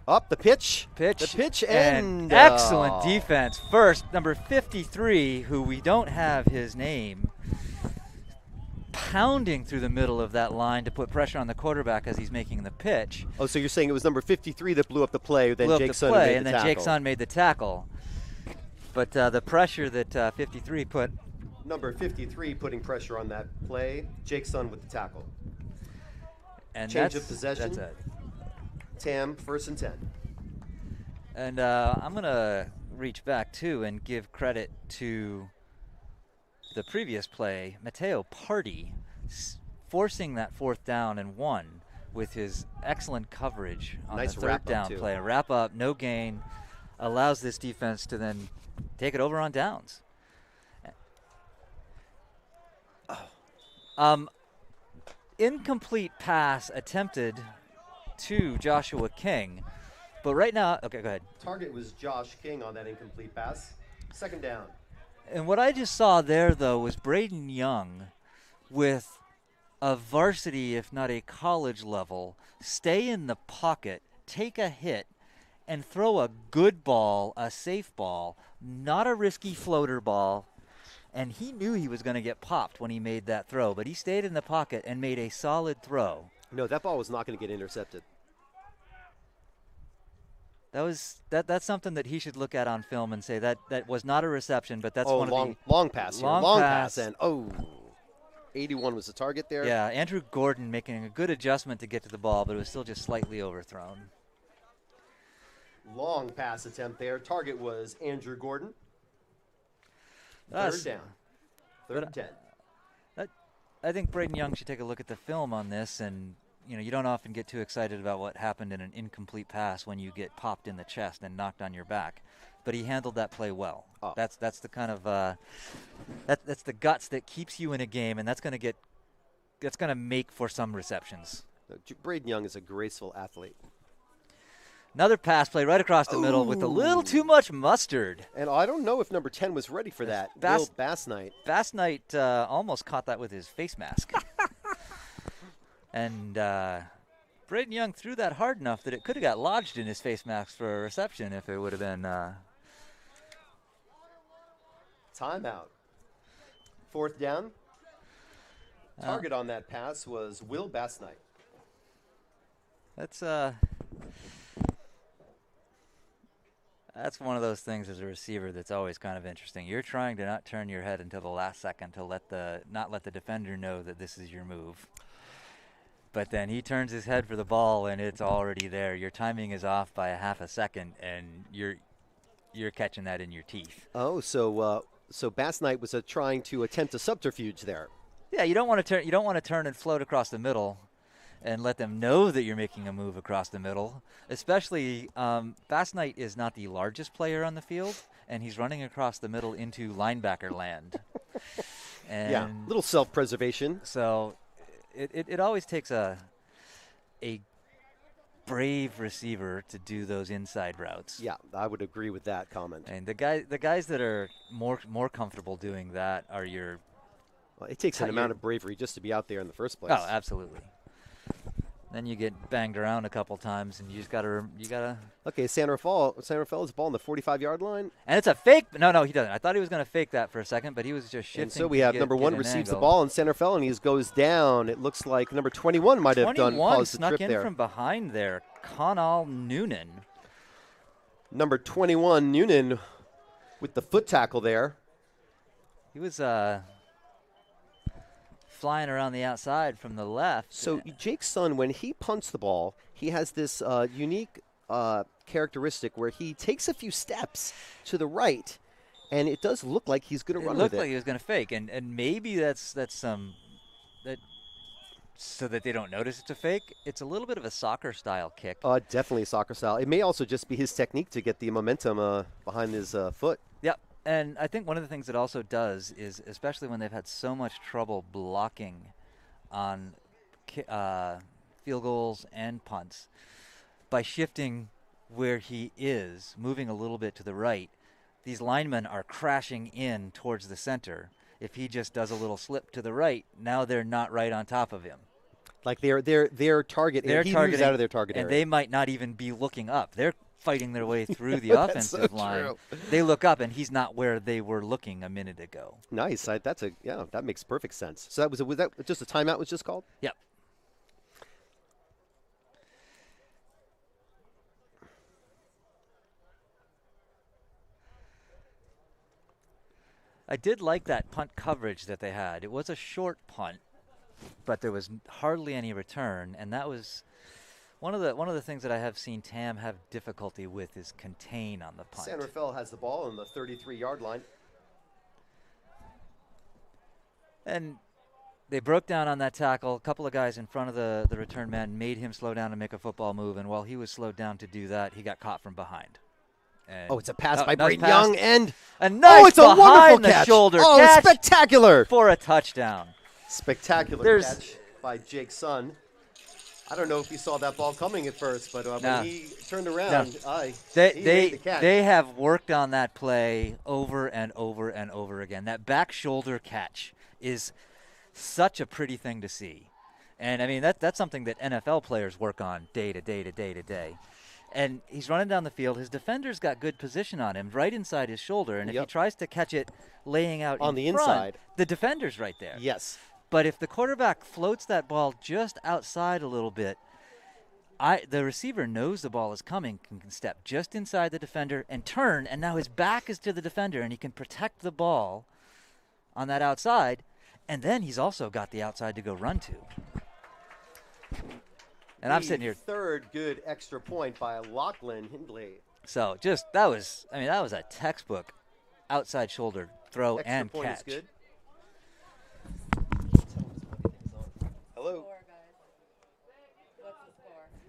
Up the pitch. The pitch and excellent defense. First, number 53, who we don't have his name, pounding through the middle of that line to put pressure on the quarterback as he's making the pitch. Oh, so you're saying it was number 53 that blew up the play, then Jake Son made the tackle. Jake Son made the tackle. But the pressure that 53 put. Number 53 putting pressure on that play. Jake Son with the tackle. And Change of possession. That's it. Tam, 1st and 10. And I'm going to reach back, too, and give credit to the previous play, Mateo Party, forcing that 4th down and 1 with his excellent coverage on Nice the 3rd down too. play. Wrap up, no gain, allows this defense to then take it over on downs. Incomplete pass attempted to Joshua King, but right now, okay, go ahead. Target was Josh King on that incomplete pass. 2nd down. And what I just saw there, though, was Braden Young with a varsity, if not a college level, stay in the pocket, take a hit, and throw a good ball, a safe ball, not a risky floater ball. And he knew he was going to get popped when he made that throw, but he stayed in the pocket and made a solid throw. No, that ball was not going to get intercepted. That's something that he should look at on film and say that was not a reception, but that's one of the long pass here. Long pass and 81 was the target there. Yeah, Andrew Gordon making a good adjustment to get to the ball, but it was still just slightly overthrown. Long pass attempt there. Target was Andrew Gordon. 3rd down. 3rd and 10. I think Braden Young should take a look at the film on this, and you don't often get too excited about what happened in an incomplete pass when you get popped in the chest and knocked on your back. But he handled that play well. Oh. That's the kind of that's the guts that keeps you in a game, and that's going to make for some receptions. Braden Young is a graceful athlete. Another pass play right across the middle with a little too much mustard. And I don't know if number 10 was ready for that. Will Bass Knight. Bass Knight almost caught that with his face mask. And Braden Young threw that hard enough that it could have got lodged in his face mask for a reception if it would have been. Timeout. 4th down. Target on that pass was Will Bassnight. That's one of those things as a receiver that's always kind of interesting. You're trying to not turn your head until the last second to not let the defender know that this is your move. But then he turns his head for the ball and it's already there. Your timing is off by a half a second and you're catching that in your teeth. Oh, so Bassnight was trying to attempt a subterfuge there. Yeah, you don't want to turn and float across the middle and let them know that you're making a move across the middle. Especially, Bassnight is not the largest player on the field, and he's running across the middle into linebacker land. And yeah, little self-preservation. So it always takes a brave receiver to do those inside routes. Yeah, I would agree with that comment. And the guys that are more comfortable doing that are your. Well, it takes an amount of bravery just to be out there in the first place. Oh, absolutely. Then you get banged around a couple times, and you gotta. Okay, San Rafael is the ball on the 45-yard line, and it's a fake. No, he doesn't. I thought he was gonna fake that for a second, but he was just shifting. And so we have number 1 receives the ball, and San Rafael, and he goes down. It looks like number 21 might have caused the trip there. Snuck in from behind there. Conal Noonan. Number 21 Noonan with the foot tackle there. He was flying around the outside from the left. So Jake's son, when he punts the ball, he has this unique characteristic where he takes a few steps to the right, and it does look like he's going to run with it. It looked like he was going to fake, and maybe that's so that they don't notice it's a fake. It's a little bit of a soccer-style kick. Definitely soccer style. It may also just be his technique to get the momentum behind his foot. Yep. And I think one of the things it also does is, especially when they've had so much trouble blocking on field goals and punts, by shifting where he is, moving a little bit to the right, these linemen are crashing in towards the center. If he just does a little slip to the right, now they're not right on top of him. Like their target, he moves out of their target area. And they might not even be looking up. They're fighting their way through the offensive line. True. They look up, and he's not where they were looking a minute ago. Nice. That makes perfect sense. So was that just a timeout was just called? Yep. I did like that punt coverage that they had. It was a short punt, but there was hardly any return, and that was one of the things that I have seen Tam have difficulty with is contain on the punt. San Rafael has the ball on the 33-yard line. And they broke down on that tackle. A couple of guys in front of the return man made him slow down and make a football move, and while he was slowed down to do that, he got caught from behind. And it's a pass by nice Braden pass. Young, and a nice it's a wonderful catch. Shoulder Oh, catch spectacular for a touchdown. Spectacular catch by Jake's son. I don't know if he saw that ball coming at first, but when he turned around, he made the catch. They have worked on that play over and over and over again. That back shoulder catch is such a pretty thing to see. And, I mean, that's something that NFL players work on day to day to day to day. And he's running down the field. His defender's got good position on him, right inside his shoulder. And if he tries to catch it laying out on the front, inside, the defender's right there. Yes. But if the quarterback floats that ball just outside a little bit, the receiver knows the ball is coming, can step just inside the defender and turn, and now his back is to the defender, and he can protect the ball on that outside, and then he's also got the outside to go run to. And I'm sitting here. Third good extra point by Lachlan Hindley. So that was a textbook outside shoulder throw extra and point catch. Is good. Hello.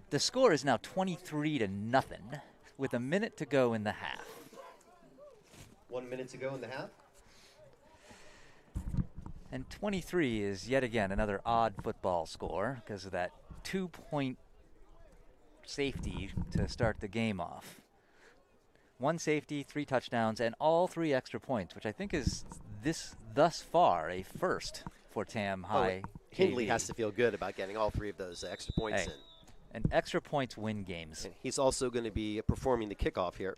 The score is now 23-0 with a minute to go in the half. 1 minute to go in the half. And 23 is yet again another odd football score because of that 2-point safety to start the game off. 1 safety, 3 touchdowns, and all 3 extra points, which I think is thus far a first for Tam High. Hindley has to feel good about getting all 3 of those extra points in. and extra points win games. And he's also going to be performing the kickoff here.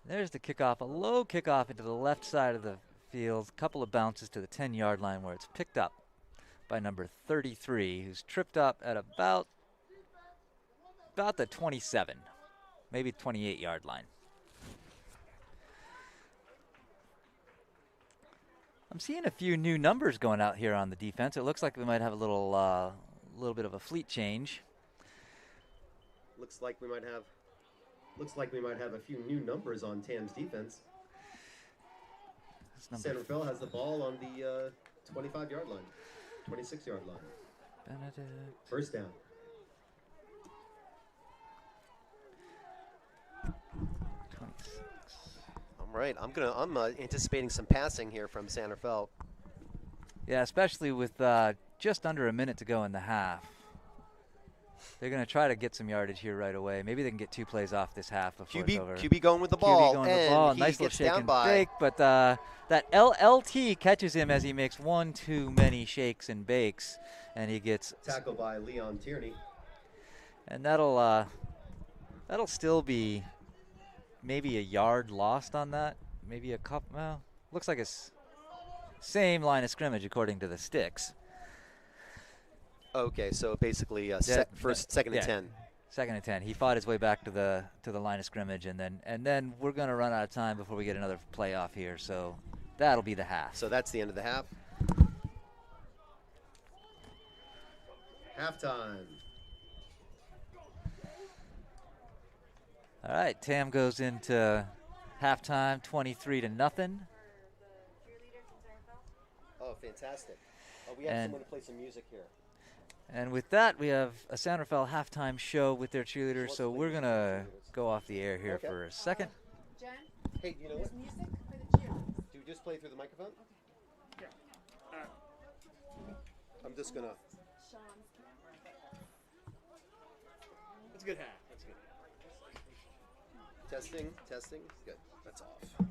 There's the kickoff, a low kickoff into the left side of the field. Couple of bounces to the 10-yard line where it's picked up by number 33, who's tripped up at about the 27, maybe 28-yard line. I'm seeing a few new numbers going out here on the defense. It looks like we might have a little bit of a fleet change. Looks like we might have a few new numbers on Tam's defense. San Rafael has the ball on the 25-yard line, 26-yard line. Benedict. First down. 26. All right, I'm anticipating some passing here from San Rafael. Yeah, especially with just under a minute to go in the half. They're going to try to get some yardage here right away. Maybe they can get 2 plays off this half before it's over. QB going with the ball. QB going with the ball. Nice little shake and bake, but that LLT catches him as he makes one too many shakes and bakes, and he gets tackled by Leon Tierney. And that'll still be maybe a yard lost on that. Maybe a couple. Well, looks like it's same line of scrimmage according to the sticks. Okay, so basically second and 10. Second and 10. He fought his way back to the line of scrimmage, and then we're going to run out of time before we get another playoff here. So that'll be the half. So that's the end of the half. Halftime. All right, Tam goes into halftime 23-0. Oh, fantastic. We have someone to play some music here. And with that, we have a San Rafael halftime show with their cheerleaders, so we're going to go off the air here for a second. Jen, hey, you know what? music for the cheerleaders. Do you just play through the microphone? Okay. Yeah. I'm just going to. Sean's camera. That's a good hat. That's good. Testing. Good. That's off. Turn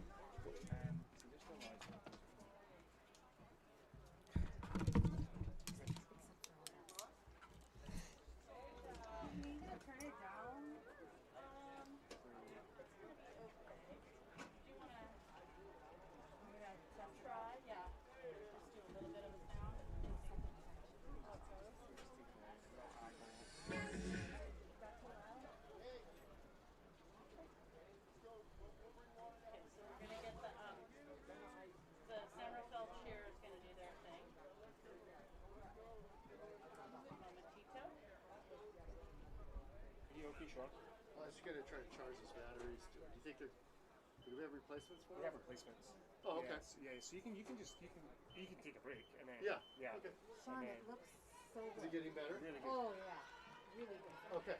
it down. Try, yeah. Just do a little bit of a sound. Okay, so we're gonna get the San Rafael cheer is gonna do their thing. Momentito. I was just going to try to charge his batteries. Do you think do we have replacements for We have replacements. Oh, okay. Yeah, so you can take a break and then Yeah. Okay. Sean, it looks so Is good. it getting better? Really good. Oh yeah, really good. Okay.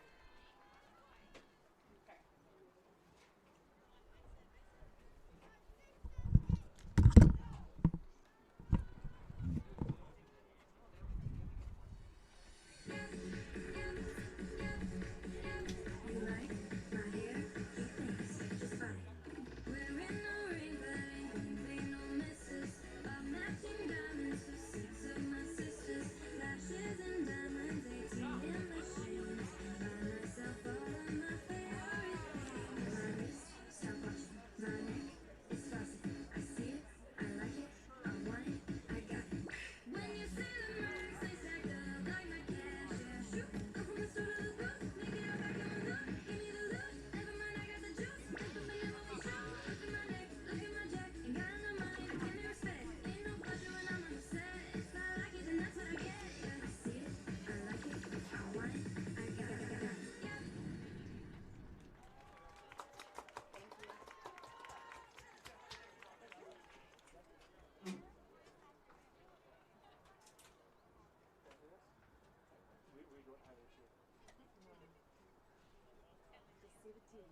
See the team.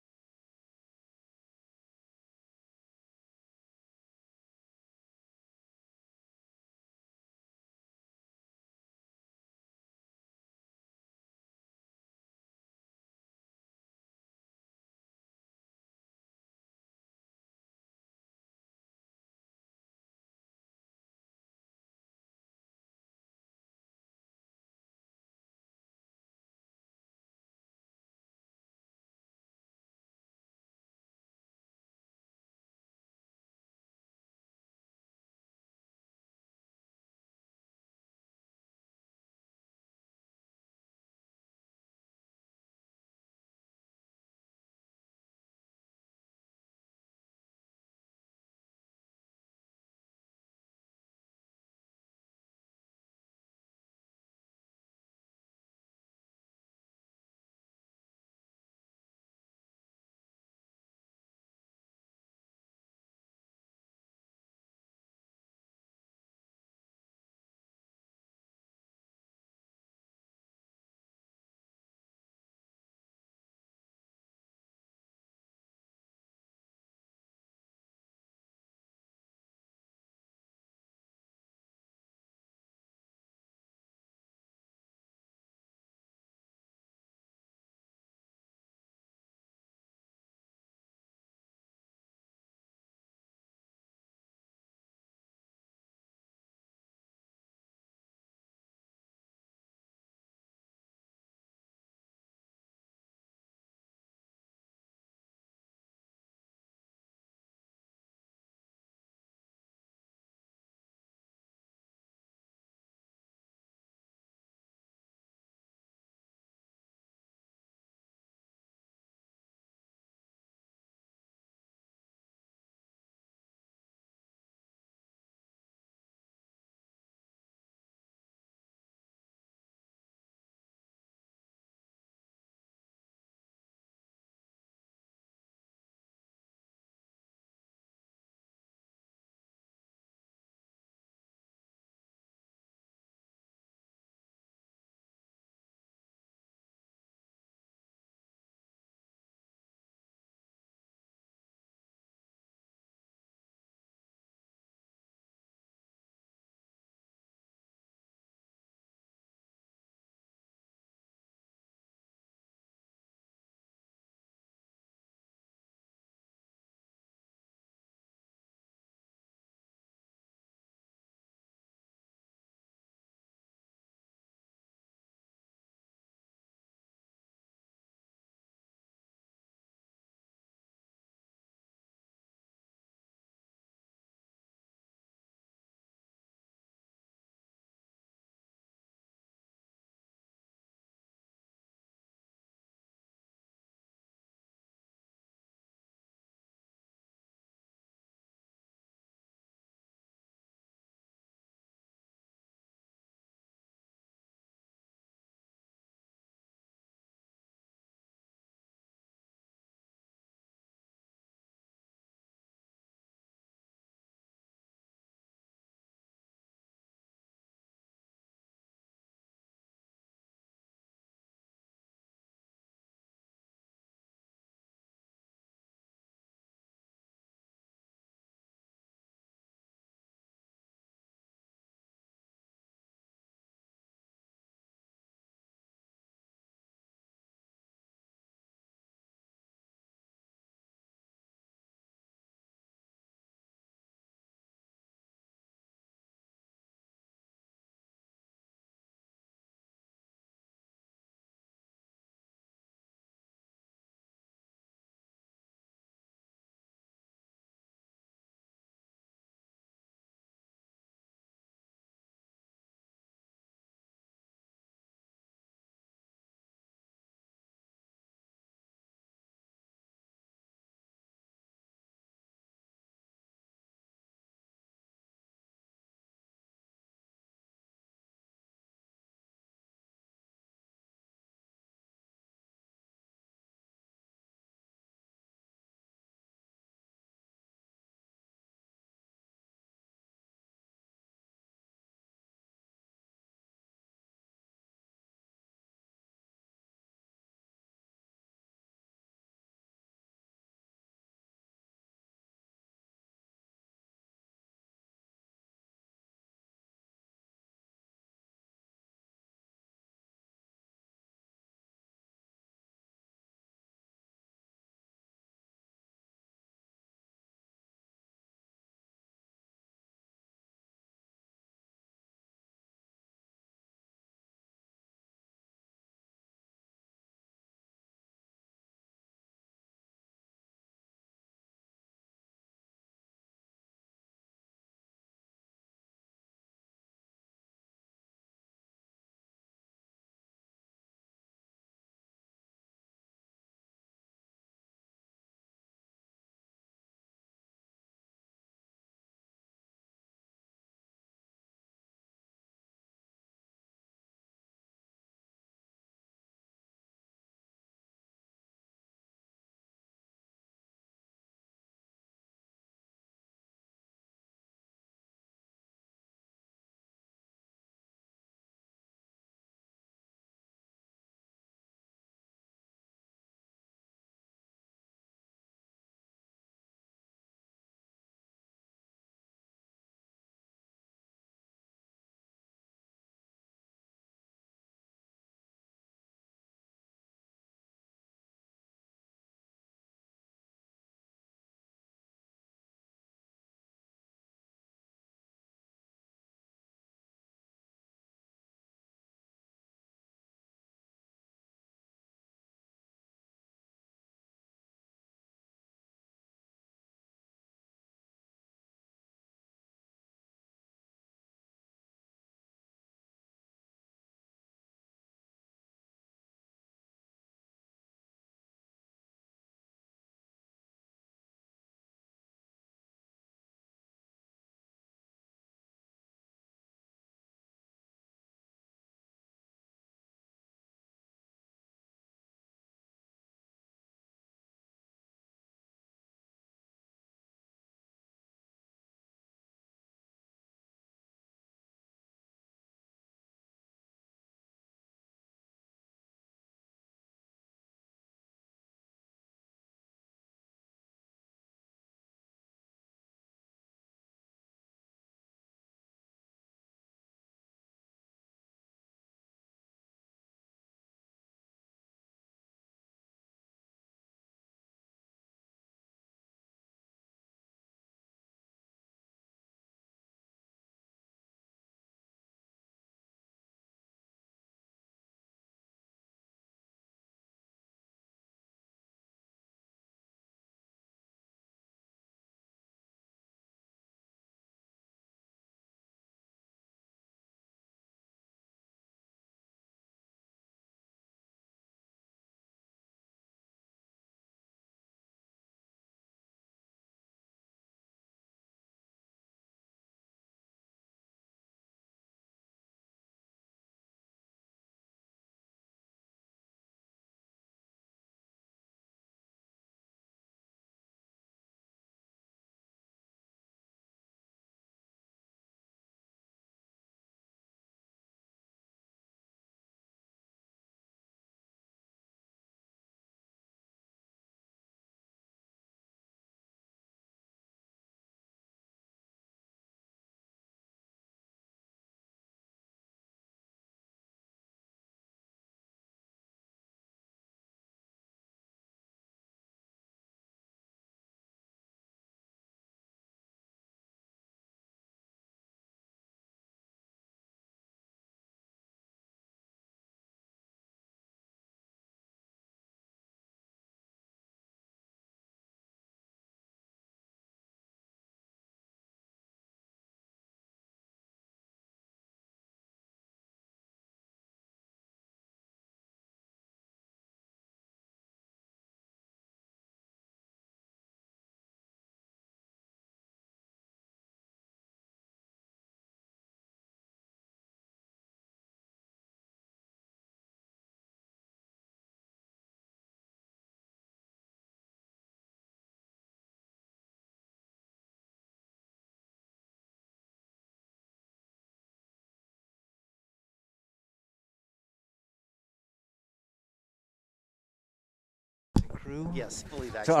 crew. Yes, fully So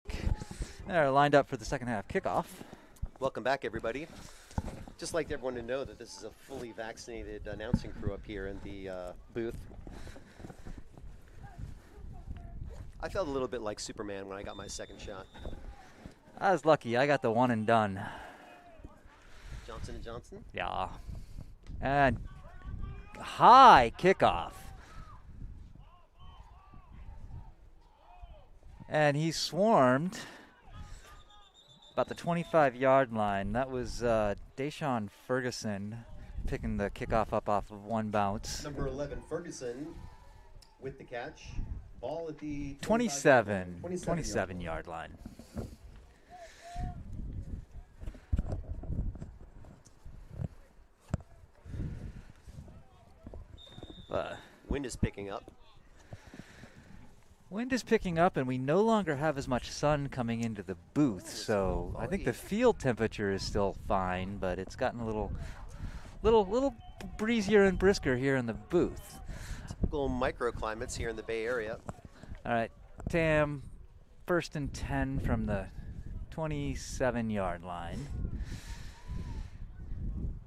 vaccinated. they're lined up for the second half kickoff. Welcome back, everybody. Just like everyone to know that this is a fully vaccinated announcing crew up here in the booth. I felt a little bit like Superman when I got my second shot. I was lucky. I got the one and done. Johnson & Johnson? Yeah. And high kickoff. And he swarmed about the 25-yard line. That was Deshaun Ferguson picking the kickoff up off of one bounce. Number 11, Ferguson, with the catch. Ball at the 27-yard line. Wind is picking up. Wind is picking up, and we no longer have as much sun coming into the booth, so I think the field temperature is still fine, but it's gotten a little breezier and brisker here in the booth. Typical microclimates here in the Bay Area. All right, Tam, 1st and 10 from the 27-yard line.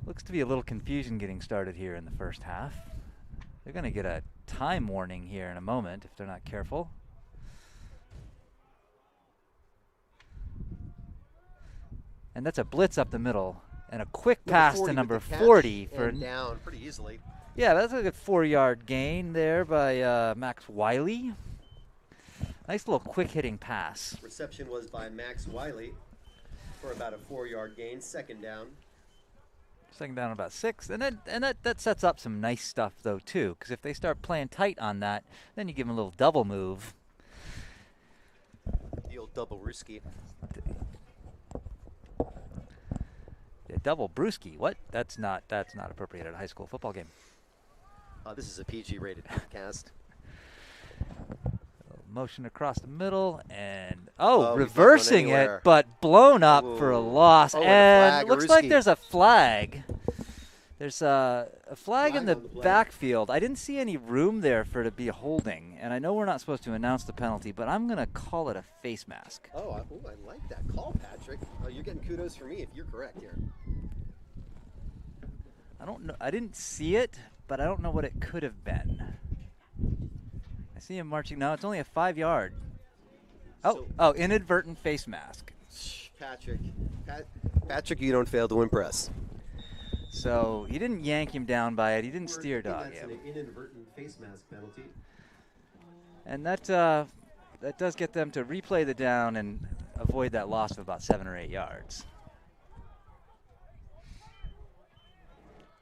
Looks to be a little confusion getting started here in the first half. They're going to get a time warning here in a moment if they're not careful. And that's a blitz up the middle and a quick pass to number 40 for down pretty easily. Yeah, that's like a 4-yard gain there by Max Wiley. Nice little quick hitting pass. Reception was by Max Wiley for about a 4-yard gain. Second down. Second down about 6, and that sets up some nice stuff though too, because if they start playing tight on that, then you give them a little double move. The old double Ruski. Yeah, double brewski. What? That's not appropriate at a high school football game. This is a PG-rated podcast. Motion across the middle and he's reversing not going it, but blown up for a loss. Oh, and flag, looks like Ruski. there's a flag. There's a flag in the on the play. backfield. I didn't see any room there for it to be a holding, and I know we're not supposed to announce the penalty, but I'm going to call it a face mask. I like that call, Patrick. You're getting kudos for me if you're correct here. I don't know. I didn't see it, but I don't know what it could have been. I see him marching now. It's only a 5-yard. Inadvertent face mask. Patrick, you don't fail to impress. So he didn't yank him down by it. He didn't steer dog That's him. an inadvertent face mask penalty. And that does get them to replay the down and avoid that loss of about 7 or 8 yards.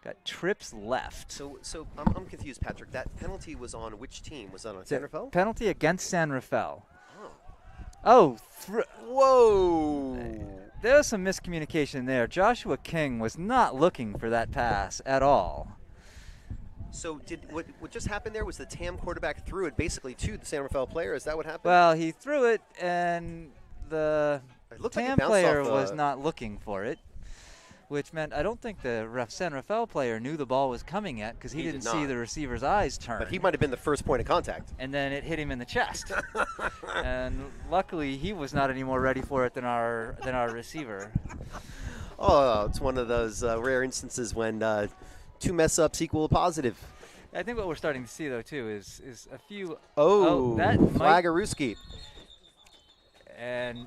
Got trips left. So I'm confused, Patrick. That penalty was on which team? Was that on San Rafael? Penalty against San Rafael. Oh. Whoa! There's some miscommunication there. Joshua King was not looking for that pass at all. So what just happened there was the TAM quarterback threw it basically to the San Rafael player? Is that what happened? Well, he threw it, and the TAM player was not looking for it, which meant I don't think the San Rafael player knew the ball was coming yet because he didn't see the receiver's eyes turn. But he might have been the first point of contact. And then it hit him in the chest. And luckily, he was not any more ready for it than our receiver. Oh, it's one of those rare instances when 2 mess-ups equal a positive. I think what we're starting to see, though, too, is a few... that Flagaruski. And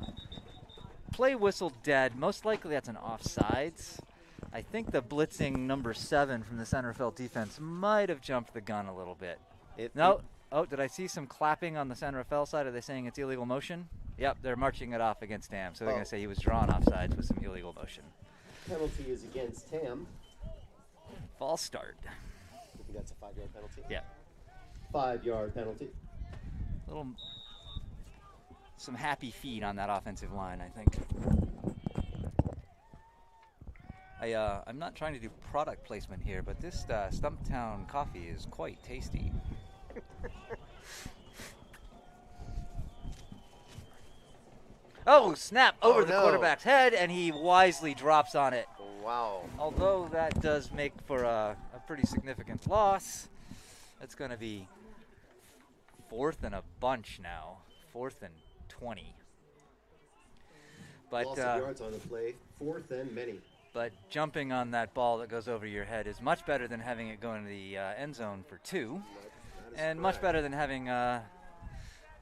play whistle dead. Most likely that's an offsides. I think the blitzing number 7 from the San Rafael defense might have jumped the gun a little bit. Did I see some clapping on the San Rafael side? Are they saying it's illegal motion? Yep, they're marching it off against TAM. So they're going to say he was drawn offsides with some illegal motion. Penalty is against TAM. False start. I think that's a 5-yard penalty. Yeah. 5-yard penalty. Some happy feet on that offensive line, I think. I'm not trying to do product placement here, but this Stumptown coffee is quite tasty. Oh, snap over the quarterback's head, and he wisely drops on it. Wow. Although that does make for a pretty significant loss. It's going to be 4th and a bunch now. 4th and 20. But Loss of yards on the play, 4th and many. But jumping on that ball that goes over your head is much better than having it go into the end zone for 2, and much better than having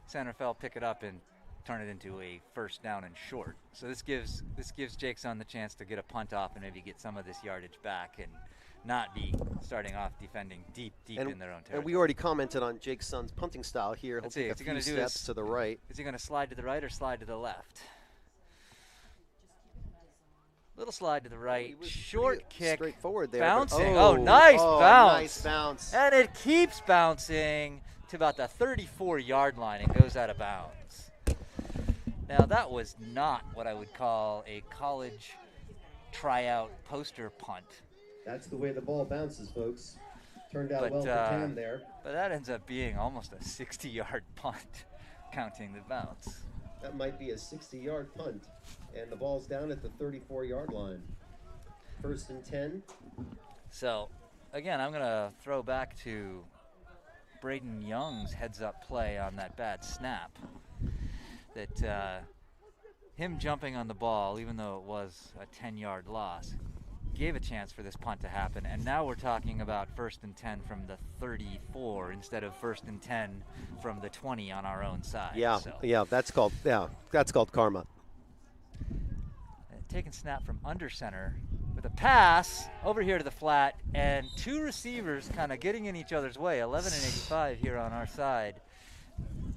San Rafael pick it up and turn it into a first down and short. So this gives Jake Son the chance to get a punt off and maybe get some of this yardage back and not be starting off defending deep in their own territory. And we already commented on Jake Son's punting style here. He'll take a few steps to the right. Is he going to slide to the right or slide to the left? Little slide to the right, short kick, straightforward there, bouncing. Nice bounce. Nice bounce. And it keeps bouncing to about the 34-yard line and goes out of bounds. Now, that was not what I would call a college tryout poster punt. That's the way the ball bounces, folks. Turned out well for Tam there. But that ends up being almost a 60-yard punt, counting the bounce. That might be a 60-yard punt. And the ball's down at the 34-yard line. 1st and 10. So, again, I'm going to throw back to Braden Young's heads-up play on that bad snap. That him jumping on the ball, even though it was a 10-yard loss, gave a chance for this punt to happen. And now we're talking about 1st and 10 from the 34 instead of 1st and 10 from the 20 on our own side. Yeah, that's called karma. Taking snap from under center with a pass over here to the flat, and 2 receivers kind of getting in each other's way. 11 and 85 here on our side.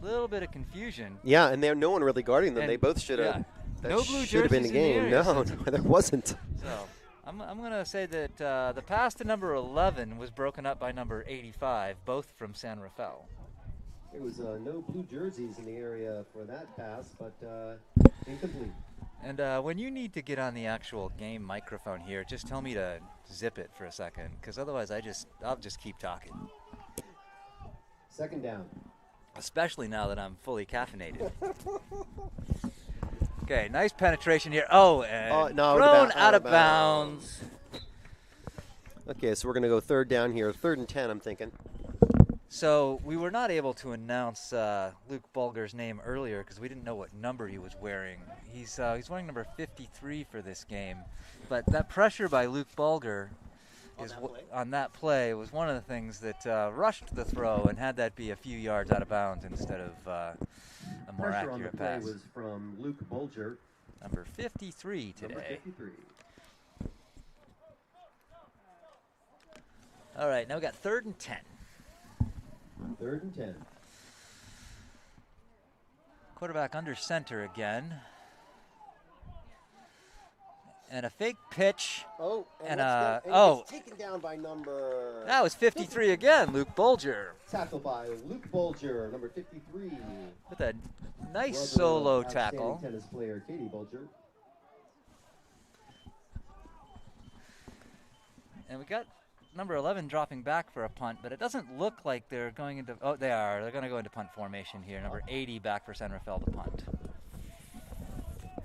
A little bit of confusion. Yeah, and there's no one really guarding them. And they both should have. Yeah. No blue should have been the game. No, there wasn't. So I'm going to say that the pass to number 11 was broken up by number 85, both from San Rafael. There was no blue jerseys in the area for that pass, but incomplete. And when you need to get on the actual game microphone here, just tell me to zip it for a second, because otherwise I'll just keep talking. 2nd down. Especially now that I'm fully caffeinated. Okay, nice penetration here. Oh, and thrown out of bounds. Okay, so we're going to go 3rd down here. 3rd and 10, I'm thinking. So we were not able to announce Luke Bulger's name earlier because we didn't know what number he was wearing. He's wearing number 53 for this game. But that pressure by Luke Bulger on that play was one of the things that rushed the throw and had that be a few yards out of bounds instead of a more pressure accurate on the pass. play was from Luke Bulger. Number 53 today. Number 53. All right, now we got 3rd and 10. 3rd and 10. Quarterback under center again. And a fake pitch. Oh, and it's taken down by number. That was 53 again, Luke Bulger. Tackled by Luke Bulger, number 53. With a nice solo tackle. Tennis player Katie Bulger. And we got number 11 dropping back for a punt, but it doesn't look like they're going into. Oh, they are. They're going to go into punt formation here. Number 80 back for San Rafael to punt.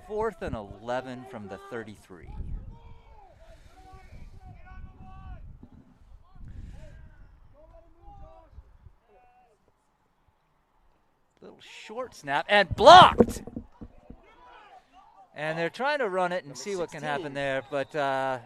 4th and 11 from the 33. Little short snap and blocked. And they're trying to run it and see what can happen there, but that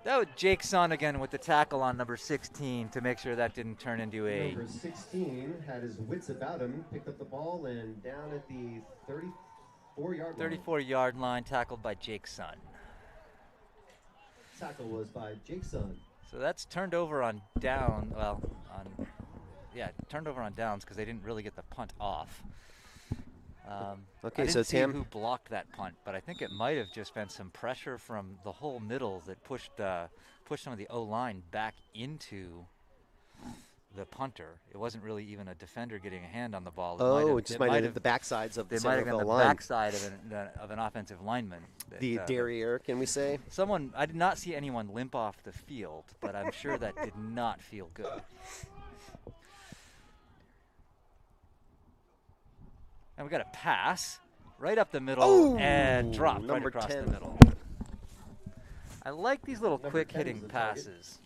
was Jake Son again with the tackle on number 16 to make sure that didn't turn into a. Number 16 had his wits about him, picked up the ball, and down at the 34-yard line. 34-yard line, tackled by Jake Son. Tackle was by Jake Son. So that's turned over on down. Well, turned over on downs because they didn't really get the punt off. Okay, I so didn't see Tam, who blocked that punt, but I think it might have just been some pressure from the whole middle that pushed some of the O-line back into the punter. It wasn't really even a defender getting a hand on the ball. It just might have hit the backsides of the They might have been the line. backside of an offensive lineman. The derriere, can we say? I did not see anyone limp off the field, but I'm sure that did not feel good. And we got a pass right up the middle and dropped right across 10. the middle. I like these little quick hitting passes.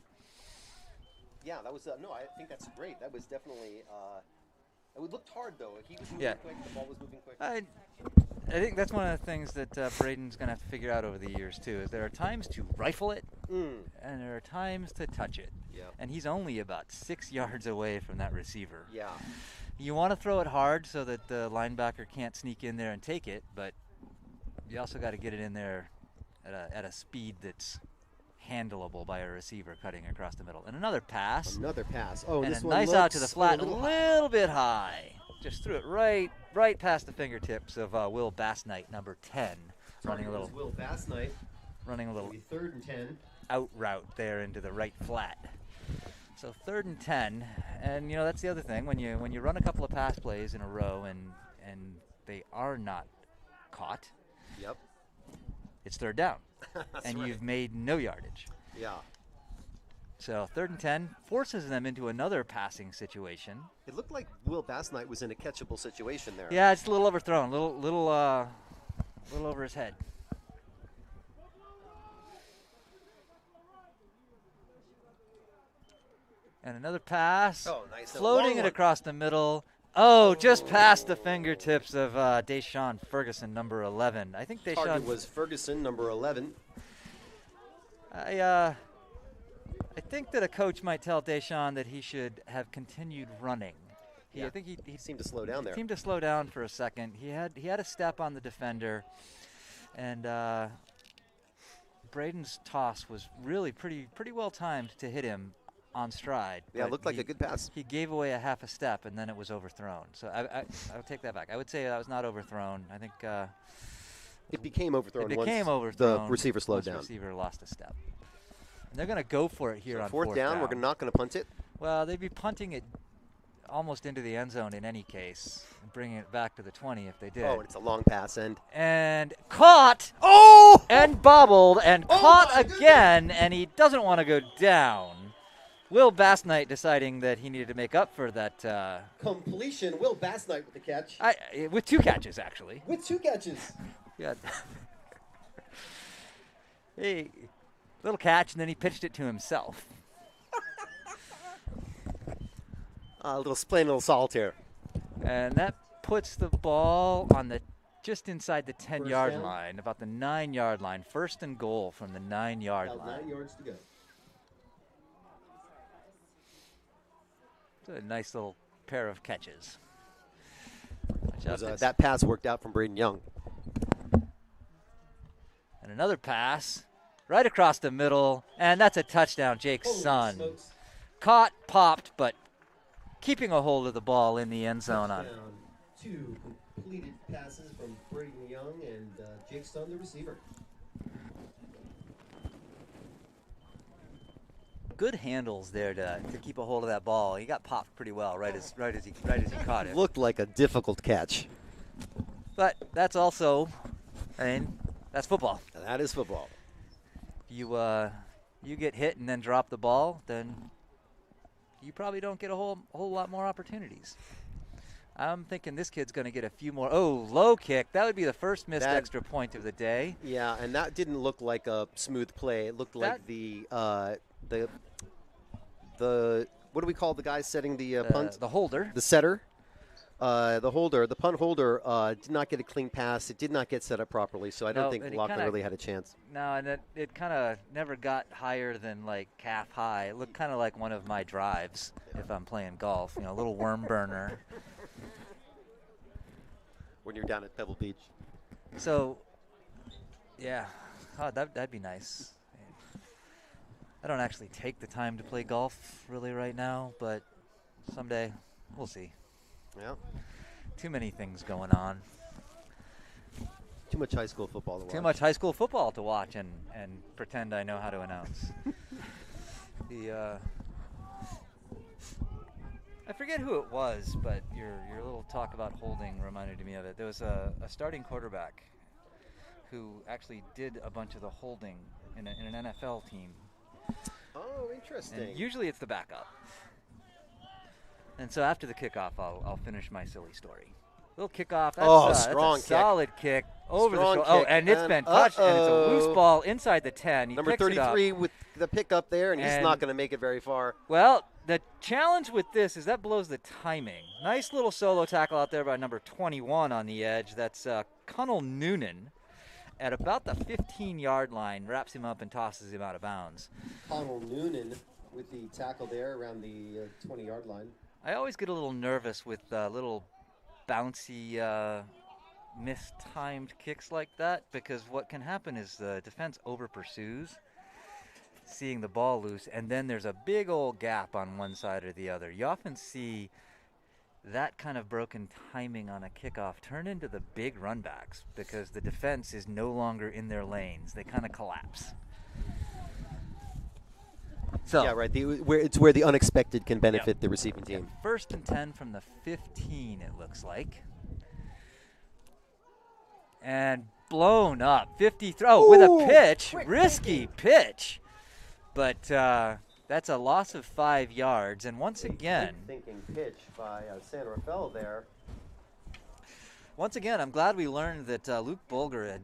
Yeah, that was I think that's great. That was definitely It looked hard though. He was moving Yeah. quick. The ball was moving quick. I think that's one of the things that Braden's going to have to figure out over the years, too, is there are times to rifle it, and there are times to touch it. Yeah. And he's only about 6 yards away from that receiver. Yeah. You want to throw it hard so that the linebacker can't sneak in there and take it, but you also got to get it in there at a speed that's handleable by a receiver cutting across the middle. And another pass. Another pass. Oh, And this a one nice out to the looks flat, a a little little bit high. Just threw it right past the fingertips of Will Bassnight, number 10, running a little Will Bassnight. running a little Maybe 3rd and 10. out route there into the right flat. So 3rd and 10, and you know that's the other thing when you run a couple of pass plays in a row and they are not caught. Yep. It's 3rd down, That's and right. you've made no yardage. Yeah. So 3rd and 10 forces them into another passing situation. It looked like Will Bassnight was in a catchable situation there. Yeah, it's a little overthrown, little over his head. And another pass. Oh, nice. A Floating long it one. across the middle. Oh, just past the fingertips of Deshaun Ferguson, number 11. I think Deshaun Target was Ferguson, number 11. I think that a coach might tell Deshaun that he should have continued running. Yeah. I think he He seemed to slow down there. seemed to slow down for a second. He had a step on the defender, and Braden's toss was really pretty well timed to hit him on stride. Yeah, it but looked like a good pass. He gave away a half a step, and then it was overthrown. So I would take that back. I would say that was not overthrown. I think It became overthrown it once became overthrown. the receiver slowed once down. The receiver lost a step. And they're going to go for it here So on 4th down, we're not going to punt it. Well, they'd be punting it almost into the end zone in any case, and bringing it back to the 20 if they did. Oh, and it's a long pass end. And caught. Oh! And bobbled and caught again, and he doesn't want to go down. Will Bassnight deciding that he needed to make up for that. Completion. Will Bassnight with the catch. With 2 catches, actually. With 2 catches. Yeah. Hey, little catch, and then he pitched it to himself. A little plain little solitaire. And that puts the ball on the just inside the 10-yard down. line, about the 9-yard line. 1st and goal from the 9-yard About line. 9 yards to go. It's a nice little pair of catches. That pass worked out from Braden Young. And another pass right across the middle, and that's a touchdown, Jake's son. Smokes. Caught, popped, but keeping a hold of the ball in the end zone on it. Touchdown. 2 completed passes from Braden Young and Jake Stone, the receiver. Good handles there to keep a hold of that ball. He got popped pretty well right as he caught it. Looked like a difficult catch. But that's also, that's football. That is football. You get hit and then drop the ball, then you probably don't get a whole lot more opportunities. I'm thinking this kid's going to get a few more. Oh, low kick. That would be the first missed extra point of the day. Yeah, and that didn't look like a smooth play. It looked like the what do we call the guy setting the punt? The holder. The setter. The punt holder did not get a clean pass. It did not get set up properly, so I don't think Lockman really had a chance. No, and it kind of never got higher than like calf high. It looked kind of like one of my drives if I'm playing golf. A little worm burner. When you're down at Pebble Beach. So, yeah, that'd be nice. I don't actually take the time to play golf really right now, but someday we'll see. Yeah. Too many things going on. Too much high school football to watch. Too much high school football to watch and pretend I know how to announce. I forget who it was, but your little talk about holding reminded me of it. There was a starting quarterback who actually did a bunch of the holding in an NFL team. Oh, interesting. And usually it's the backup. And so after the kickoff, I'll finish my silly story. Little kickoff. That's strong a kick. solid kick over Strong the shoulder. Oh, kick, and it's and been touched, and it's a loose uh-oh. ball inside the 10. He Number picks it up. 33 with the pick up there, and he's And- not going to make it very far. Well, the challenge with this is that blows the timing. Nice little solo tackle out there by number 21 on the edge. That's Cunnell Noonan at about the 15-yard line, wraps him up and tosses him out of bounds. Connell Noonan with the tackle there around the 20-yard line. I always get a little nervous with little bouncy, mistimed kicks like that, because what can happen is the defense over pursues, seeing the ball loose, and then there's a big old gap on one side or the other. You often see that kind of broken timing on a kickoff turn into the big runbacks because the defense is no longer in their lanes. They kind of collapse. So Yeah, right. It's where the unexpected can benefit the receiving team. 1st and 10 from the 15, it looks like. And blown up. 53. Oh, with a pitch. Risky pitch. But that's a loss of 5 yards. And once again, Thinking pitch by San Rafael there. I'm glad we learned that Luke Bulger had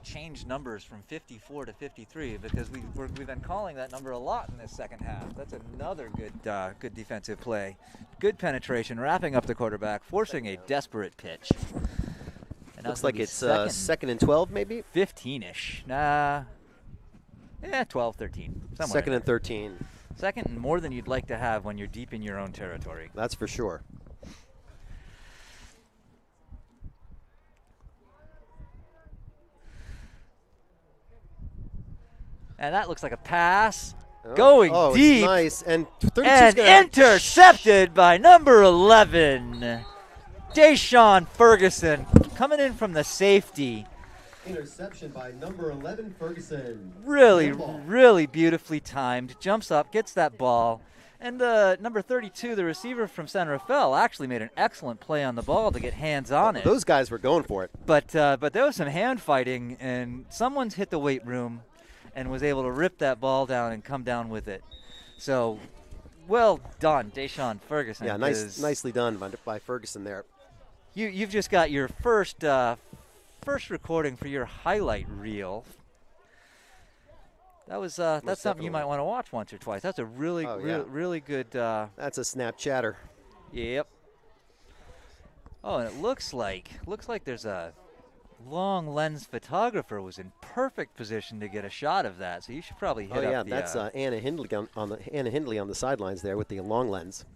changed numbers from 54 to 53 because we've been calling that number a lot in this second half. That's another good defensive play. Good penetration, wrapping up the quarterback, forcing a desperate pitch. And Looks like it's second and 12 maybe? 15-ish. Nah. Yeah, 12, 13. Second and 13. Second and more than you'd like to have when you're deep in your own territory. That's for sure. And that looks like a pass. Going deep. It's nice. And 32's And gonna intercepted by number 11. Deshaun Ferguson coming in from the safety. interception by number 11 Ferguson. Really beautifully timed. Jumps up, gets that ball. And number 32, the receiver from San Rafael, actually made an excellent play on the ball to get hands on it. Those guys were going for it. But there was some hand fighting, and someone's hit the weight room and was able to rip that ball down and come down with it. So, well done, Deshaun Ferguson. Yeah, nicely done by Ferguson there. You've just got your first recording for your highlight reel. That was that's something definitely. you might want to watch once or twice. That's a really good. That's a Snapchatter. Yep. Oh, and it looks like there's a long lens photographer was in perfect position to get a shot of that. So you should probably hit up the. That's Anna Hindley on the sidelines there with the long lens.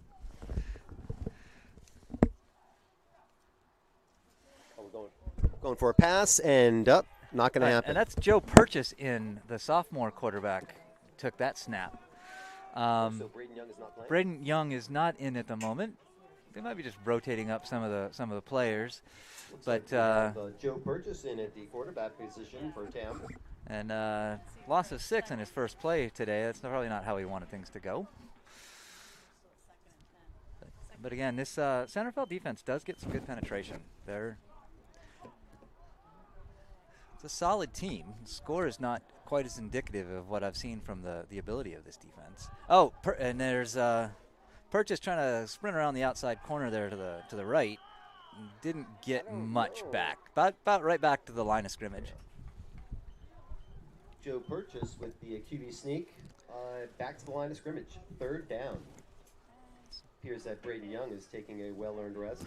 Going for a pass and up. Not going to happen. And that's Joe Purchase in, the sophomore quarterback, took that snap. So Braden Young is not playing? Braden Young is not in at the moment. They might be just rotating up some of the players. But Joe Purchase in at the quarterback position for Tam. And loss of 6 on his first play today. That's probably not how he wanted things to go. But again, this San Rafael defense does get some good penetration. It's a solid team. The score is not quite as indicative of what I've seen from the ability of this defense. Oh, and there's Purchase trying to sprint around the outside corner there to the right. Didn't get much back. About right back to the line of scrimmage. Joe Purchase with the QB sneak back to the line of scrimmage. 3rd down. Appears that Brady Young is taking a well-earned rest.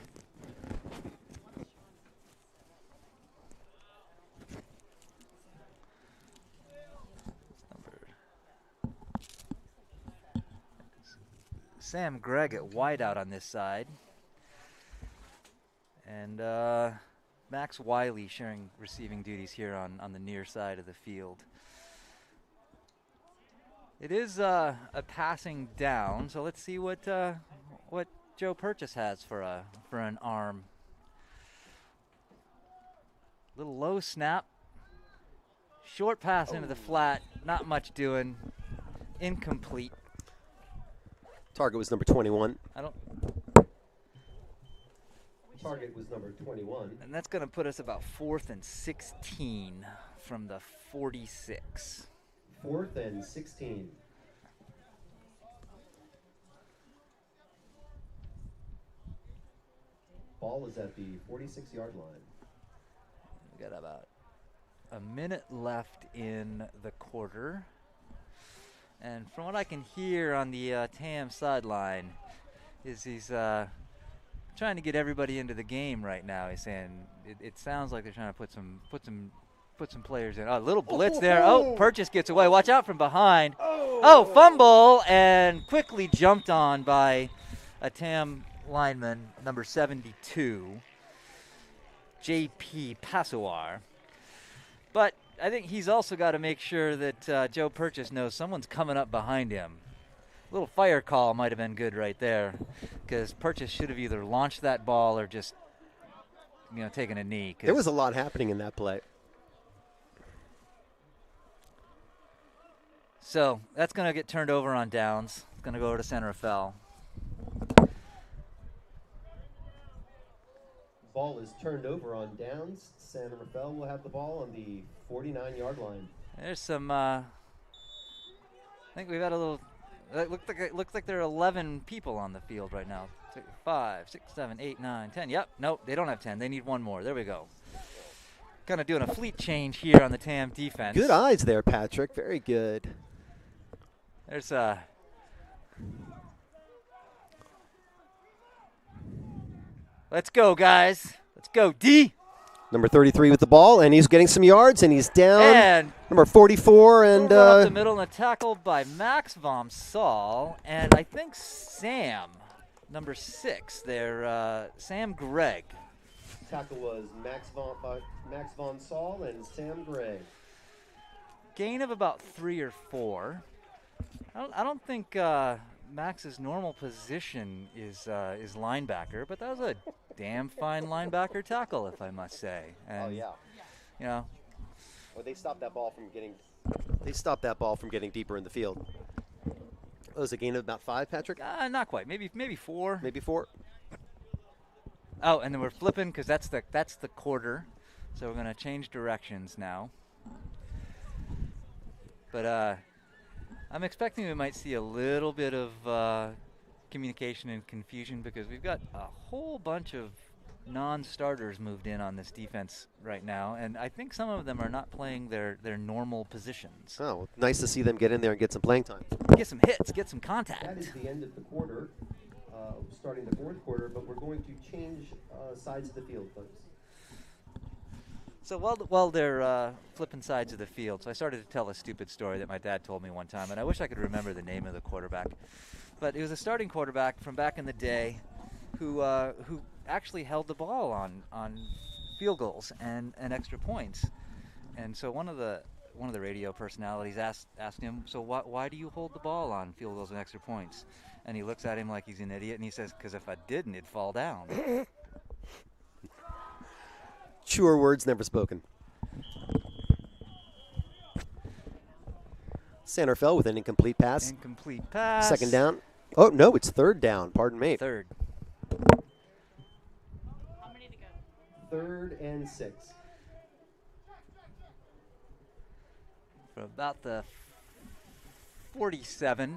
Sam Gregg at wideout on this side. And Max Wiley sharing receiving duties here on the near side of the field. It is a passing down, so let's see what Joe Purchase has for an arm. Little low snap. Short pass into the flat, not much doing. Incomplete. Target was number 21. Target was number 21. And that's going to put us about 4th and 16 from the 46. 4th and 16. Ball is at the 46-yard line. We got about a minute left in the quarter. And from what I can hear on the TAM sideline, is he's trying to get everybody into the game right now. He's saying it sounds like they're trying to put some players in. Oh, a little blitz there. Oh, Purchase gets away. Watch out from behind. Oh, fumble, and quickly jumped on by a TAM lineman, number 72, J.P. Passoir. But I think he's also got to make sure that Joe Purchase knows someone's coming up behind him. A little fire call might have been good right there, because Purchase should have either launched that ball or just, taken a knee. There was a lot happening in that play. So that's going to get turned over on downs. It's going to go over to San Rafael. Ball is turned over on downs. San Rafael will have the ball on the 49-yard line. There's some, I think we've got a little, it looks like there are 11 people on the field right now. 5, 6, 7, 8, 9, 10. Yep, nope, they don't have 10. They need one more. There we go. Kind of doing a fleet change here on the TAM defense. Good eyes there, Patrick. Very good. There's let's go, guys. Let's go, D. Number 33 with the ball, and he's getting some yards, and he's down. And number 44, and up the middle and a tackle by Max Vom Saul, and I think Sam, number 6 there, Sam Gregg. Tackle was Max Von Saul and Sam Gregg. Gain of about 3 or 4. I don't think Max's normal position is linebacker, but that was a damn fine linebacker tackle, if I must say. And, Well, they stopped that ball from getting deeper in the field. It was a gain of about 5, Patrick? Not quite. Maybe 4. Maybe 4. Oh, and then we're flipping because that's the quarter, so we're going to change directions now. But I'm expecting we might see a little bit of communication and confusion because we've got a whole bunch of non-starters moved in on this defense right now, and I think some of them are not playing their normal positions. Oh, nice to see them get in there and get some playing time. Get some hits, get some contact. That is the end of the quarter, starting the fourth quarter, but we're going to change sides of the field, folks. So while they're flipping sides of the field, so I started to tell a stupid story that my dad told me one time, and I wish I could remember the name of the quarterback. But it was a starting quarterback from back in the day who actually held the ball on field goals and extra points. And so one of the radio personalities asked him, so why do you hold the ball on field goals and extra points? And he looks at him like he's an idiot, and he says, because if I didn't, it'd fall down. Truer words never spoken. San Rafael with an incomplete pass. Incomplete pass. Second down. Oh, no, it's third down. Pardon me. Third. How many to go? 3rd and 6. For about the 47.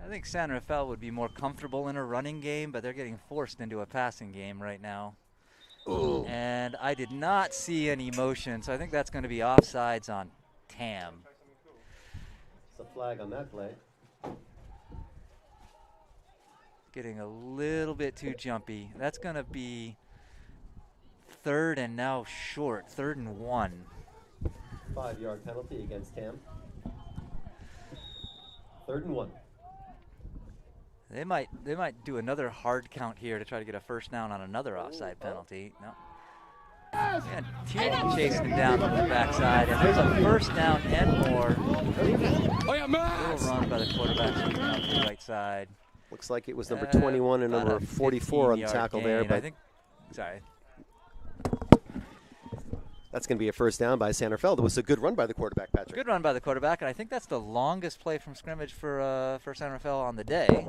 I think San Rafael would be more comfortable in a running game, but they're getting forced into a passing game right now. Ooh. And I did not see any motion, so I think that's going to be offsides on TAM. It's a flag on that play. Getting a little bit too jumpy. That's going to be 3rd and now short, 3rd and 1. 5-yard penalty against TAM. 3rd and 1. They might do another hard count here to try to get a first down on another offside penalty. No. And Tierney chasing him down from the backside, and there's a first down and more. Little run by the quarterback out to the right side. Looks like it was number 21 and number 44 on the tackle there. But I think, sorry. That's going to be a first down by San Rafael. That was a good run by the quarterback, Patrick. Good run by the quarterback, and I think that's the longest play from scrimmage for San Rafael on the day.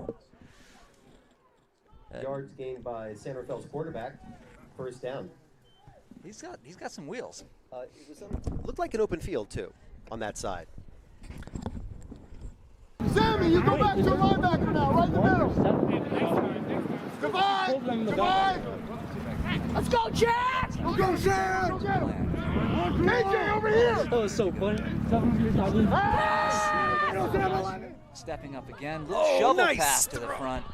Yards gained by San Rafael's quarterback. First down. He's got some wheels. It was looked like an open field too, on that side. Sammy, you go back to linebacker now, right in the middle. Divide! Divide! Let's go, Chad! Let's go, Chad! KJ, over here! That was so funny. Stepping up again, shovel nice pass to the front.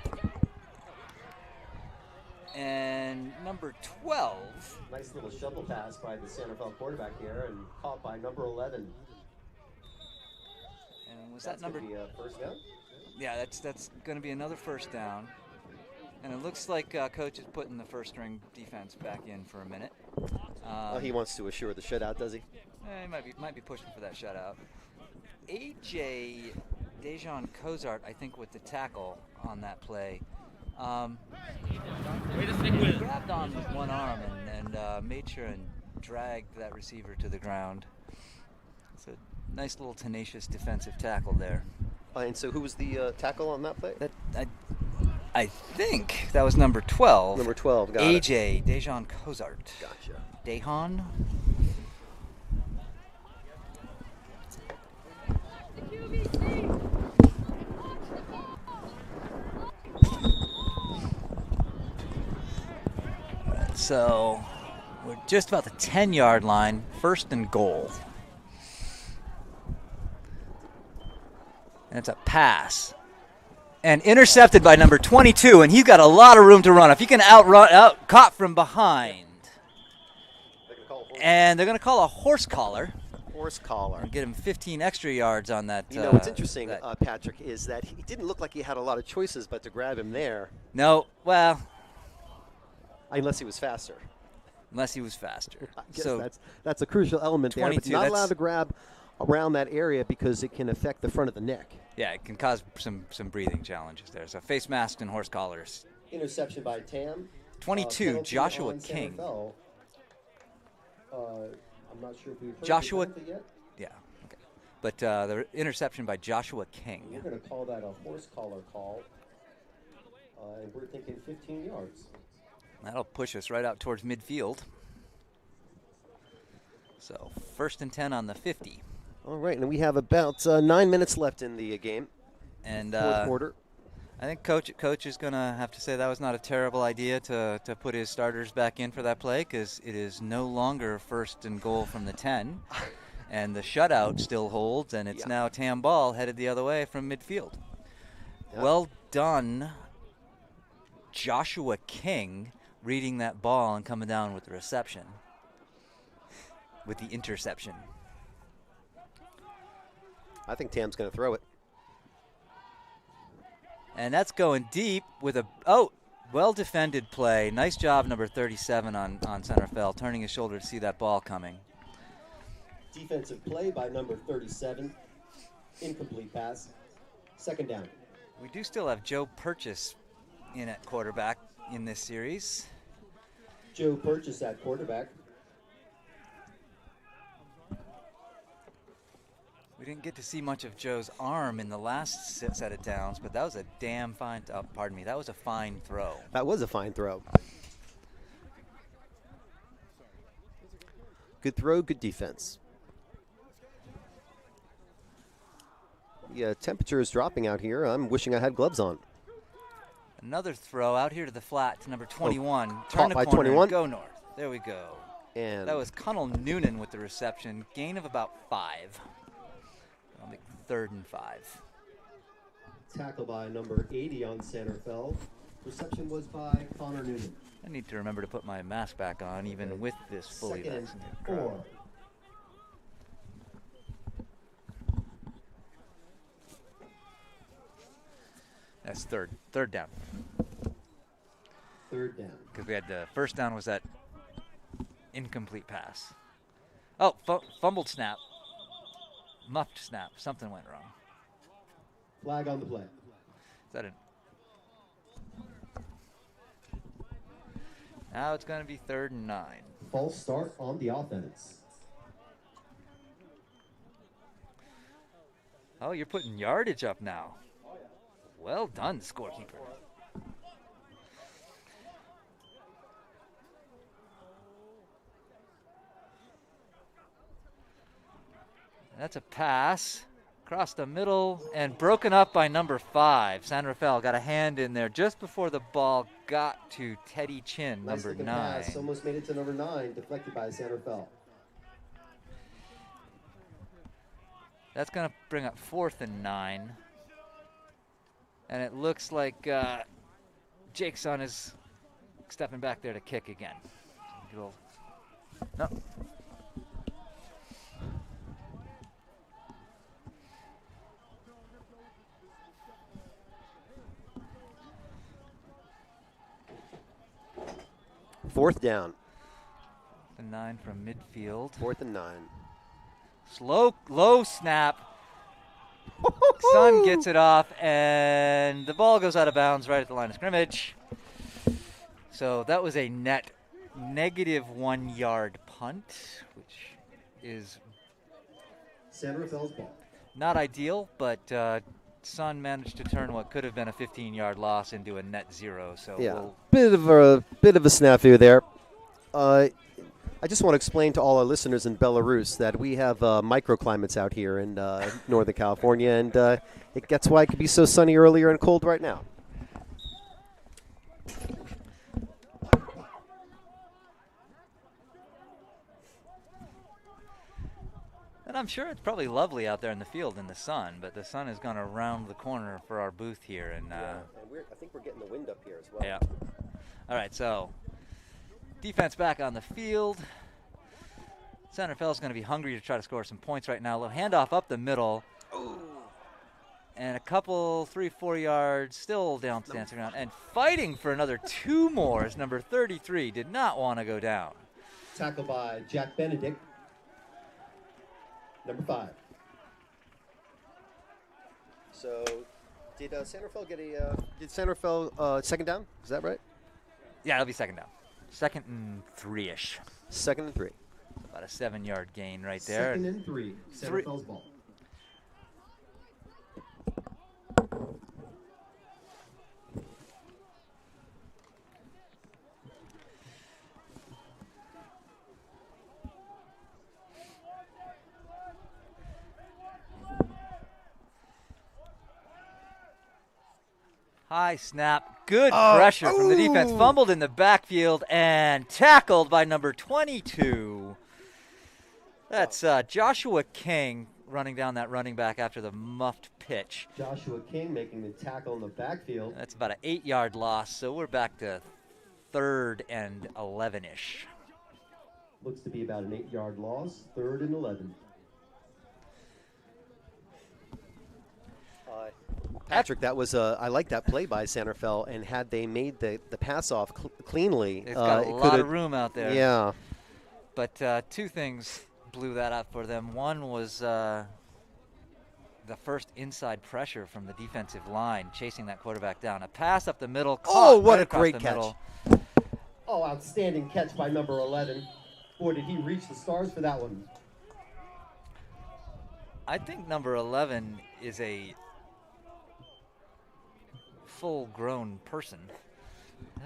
And number 12. Nice little shovel pass by the San Rafael quarterback here, and caught by number 11. And was That's that number? gonna be a first down? Yeah, that's going to be another first down. And it looks like coach is putting the first string defense back in for a minute. He wants to assure the shutout, does he? He might be pushing for that shutout. AJ Dejan Kozart, I think, with the tackle on that play. He grabbed on with one arm and made sure and dragged that receiver to the ground. It's a nice little tenacious defensive tackle there. And so who was the tackle on that play? I think that was number 12. Number 12, got it. AJ Dejan Kozart. Gotcha. Dejan. So we're just about the 10-yard line, first and goal. And it's a pass. And intercepted by number 22, and he's got a lot of room to run. If he can out caught from behind. And they're going to call a horse collar. Horse collar. And get him 15 extra yards on that. You know, what's interesting, Patrick, is that he didn't look like he had a lot of choices but to grab him there. No, well. Unless he was faster. Unless he was faster. I guess So that's a crucial element there. But 22, not allowed to grab around that area because it can affect the front of the neck. yeah, it can cause some breathing challenges there. So face masks and horse collars. Interception by Tam. 22, Penalty Joshua on San King. Rafael. I'm not sure if we've heard Joshua- the penalty yet. Yeah, okay. But the interception by Joshua We're King. going to call that a horse collar call. And we're thinking 15 yards. That'll push us right out towards midfield. So first and 10 on the 50. All right, and we have about 9 minutes left in the game. And Fourth quarter. I think coach is going to have to say that was not a terrible idea to put his starters back in for that play, because it is no longer first and goal from the 10. And the shutout still holds, and it's now Tam ball headed the other way from midfield. Yeah. Well done, Joshua King, reading that ball and coming down with the reception. With the interception. I think Tam's going to throw it. And that's going deep with a, well-defended play. Nice job, number 37 on Sounderfell, turning his shoulder to see that ball coming. Defensive play by number 37. Incomplete pass. Second down. We do still have Joe Purchase in at quarterback in this series. Joe Purchase at quarterback. We didn't get to see much of Joe's arm in the last set of downs, but that was a damn fine, that was a fine throw. That was a fine throw. Good throw, good defense. The temperature is dropping out here. I'm wishing I had gloves on. Another throw out here to the flat to number 21. Caught Turn the by corner 21. and go north. There we go. And That was Connell Noonan with the reception. Gain of about 5. I'll make 3rd and 5. tackle by number 80 on Sounderfell. Reception was by Connor Noonan. I need to remember to put my mask back on, even with this fully Second and vaccinated 4. crowd. That's third down. Third down. Because we had the first down was that incomplete pass. Oh, fumbled snap. Muffed snap. Something went wrong. Flag on the play. Is that it? Now it's going to be 3rd and 9. False start on the offense. Oh, you're putting yardage up now. Well done, scorekeeper. That's a pass across the middle and broken up by number 5. San Rafael got a hand in there just before the ball got to Teddy Chin, Nice number looking 9. pass, almost made it to number 9, deflected by Sounderfell. That's going to bring up 4th and 9. And it looks like Jake's son is stepping back there to kick again. No. Fourth down. And 9 from midfield. 4th and 9. Low snap. Sun gets it off, and the ball goes out of bounds right at the line of scrimmage. So that was a net -1 yard punt, which is San Rafael's ball. not ideal, but Sun managed to turn what could have been a 15-yard loss into a net 0. So Yeah, we'll bit of a snafu there. I just want to explain to all our listeners in Belarus that we have microclimates out here in Northern California, and that's why it could be so sunny earlier and cold right now. And I'm sure it's probably lovely out there in the field in the sun, but the sun has gone around the corner for our booth here. And I think we're getting the wind up here as well. yeah. All right, so defense back on the field. Sounderfell's going to be hungry to try to score some points right now. A little handoff up the middle. Ooh. And a couple, 3-4 yards, still down dancing around. And fighting for another 2 more as number 33 did not want to go down. Tackled by Jack Benedict, number 5. So, did San Rafael get did San Rafael second down? Is that right? Yeah, it'll be second down. 2nd and 3-ish. 2nd and 3. About a 7-yard gain right there. 2nd and 3. San Rafael's ball. High snap. Good pressure from the defense. Fumbled in the backfield and tackled by number 22. That's Joshua King running down that running back after the muffed pitch. Joshua King making the tackle in the backfield. That's about an 8-yard loss, so we're back to 3rd and 11-ish. Looks to be about an 8-yard loss. 3rd and 11. Patrick, that was I like that play by San Rafael, and had they made the pass off cleanly, It's got a lot of room out there. Yeah. But 2 things blew that up for them. One was the first inside pressure from the defensive line, chasing that quarterback down. A pass up the middle. Oh, what right a across great the catch. middle. Oh, outstanding catch by number 11. Boy, did he reach the stars for that one. I think number 11 is a full-grown person.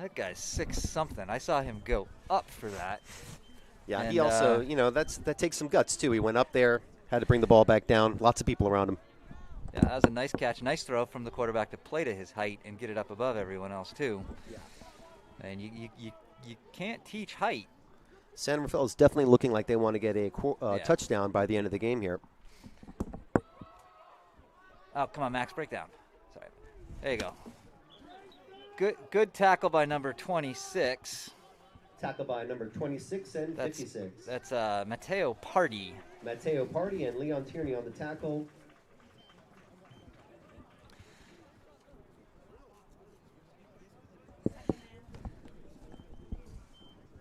That guy's 6-something. I saw him go up for that. Yeah, And, he also, that takes some guts, too. He went up there, had to bring the ball back down. Lots of people around him. Yeah, that was a nice catch, nice throw from the quarterback to play to his height and get it up above everyone else, too. Yeah. And you can't teach height. San Rafael is definitely looking like they want to get a Yeah. touchdown by the end of the game here. Oh, come on, Max, break down. Sorry. There you go. Good tackle by number 26. Tackle by number 26 and 56. That's Mateo Party. Mateo Party and Leon Tierney on the tackle.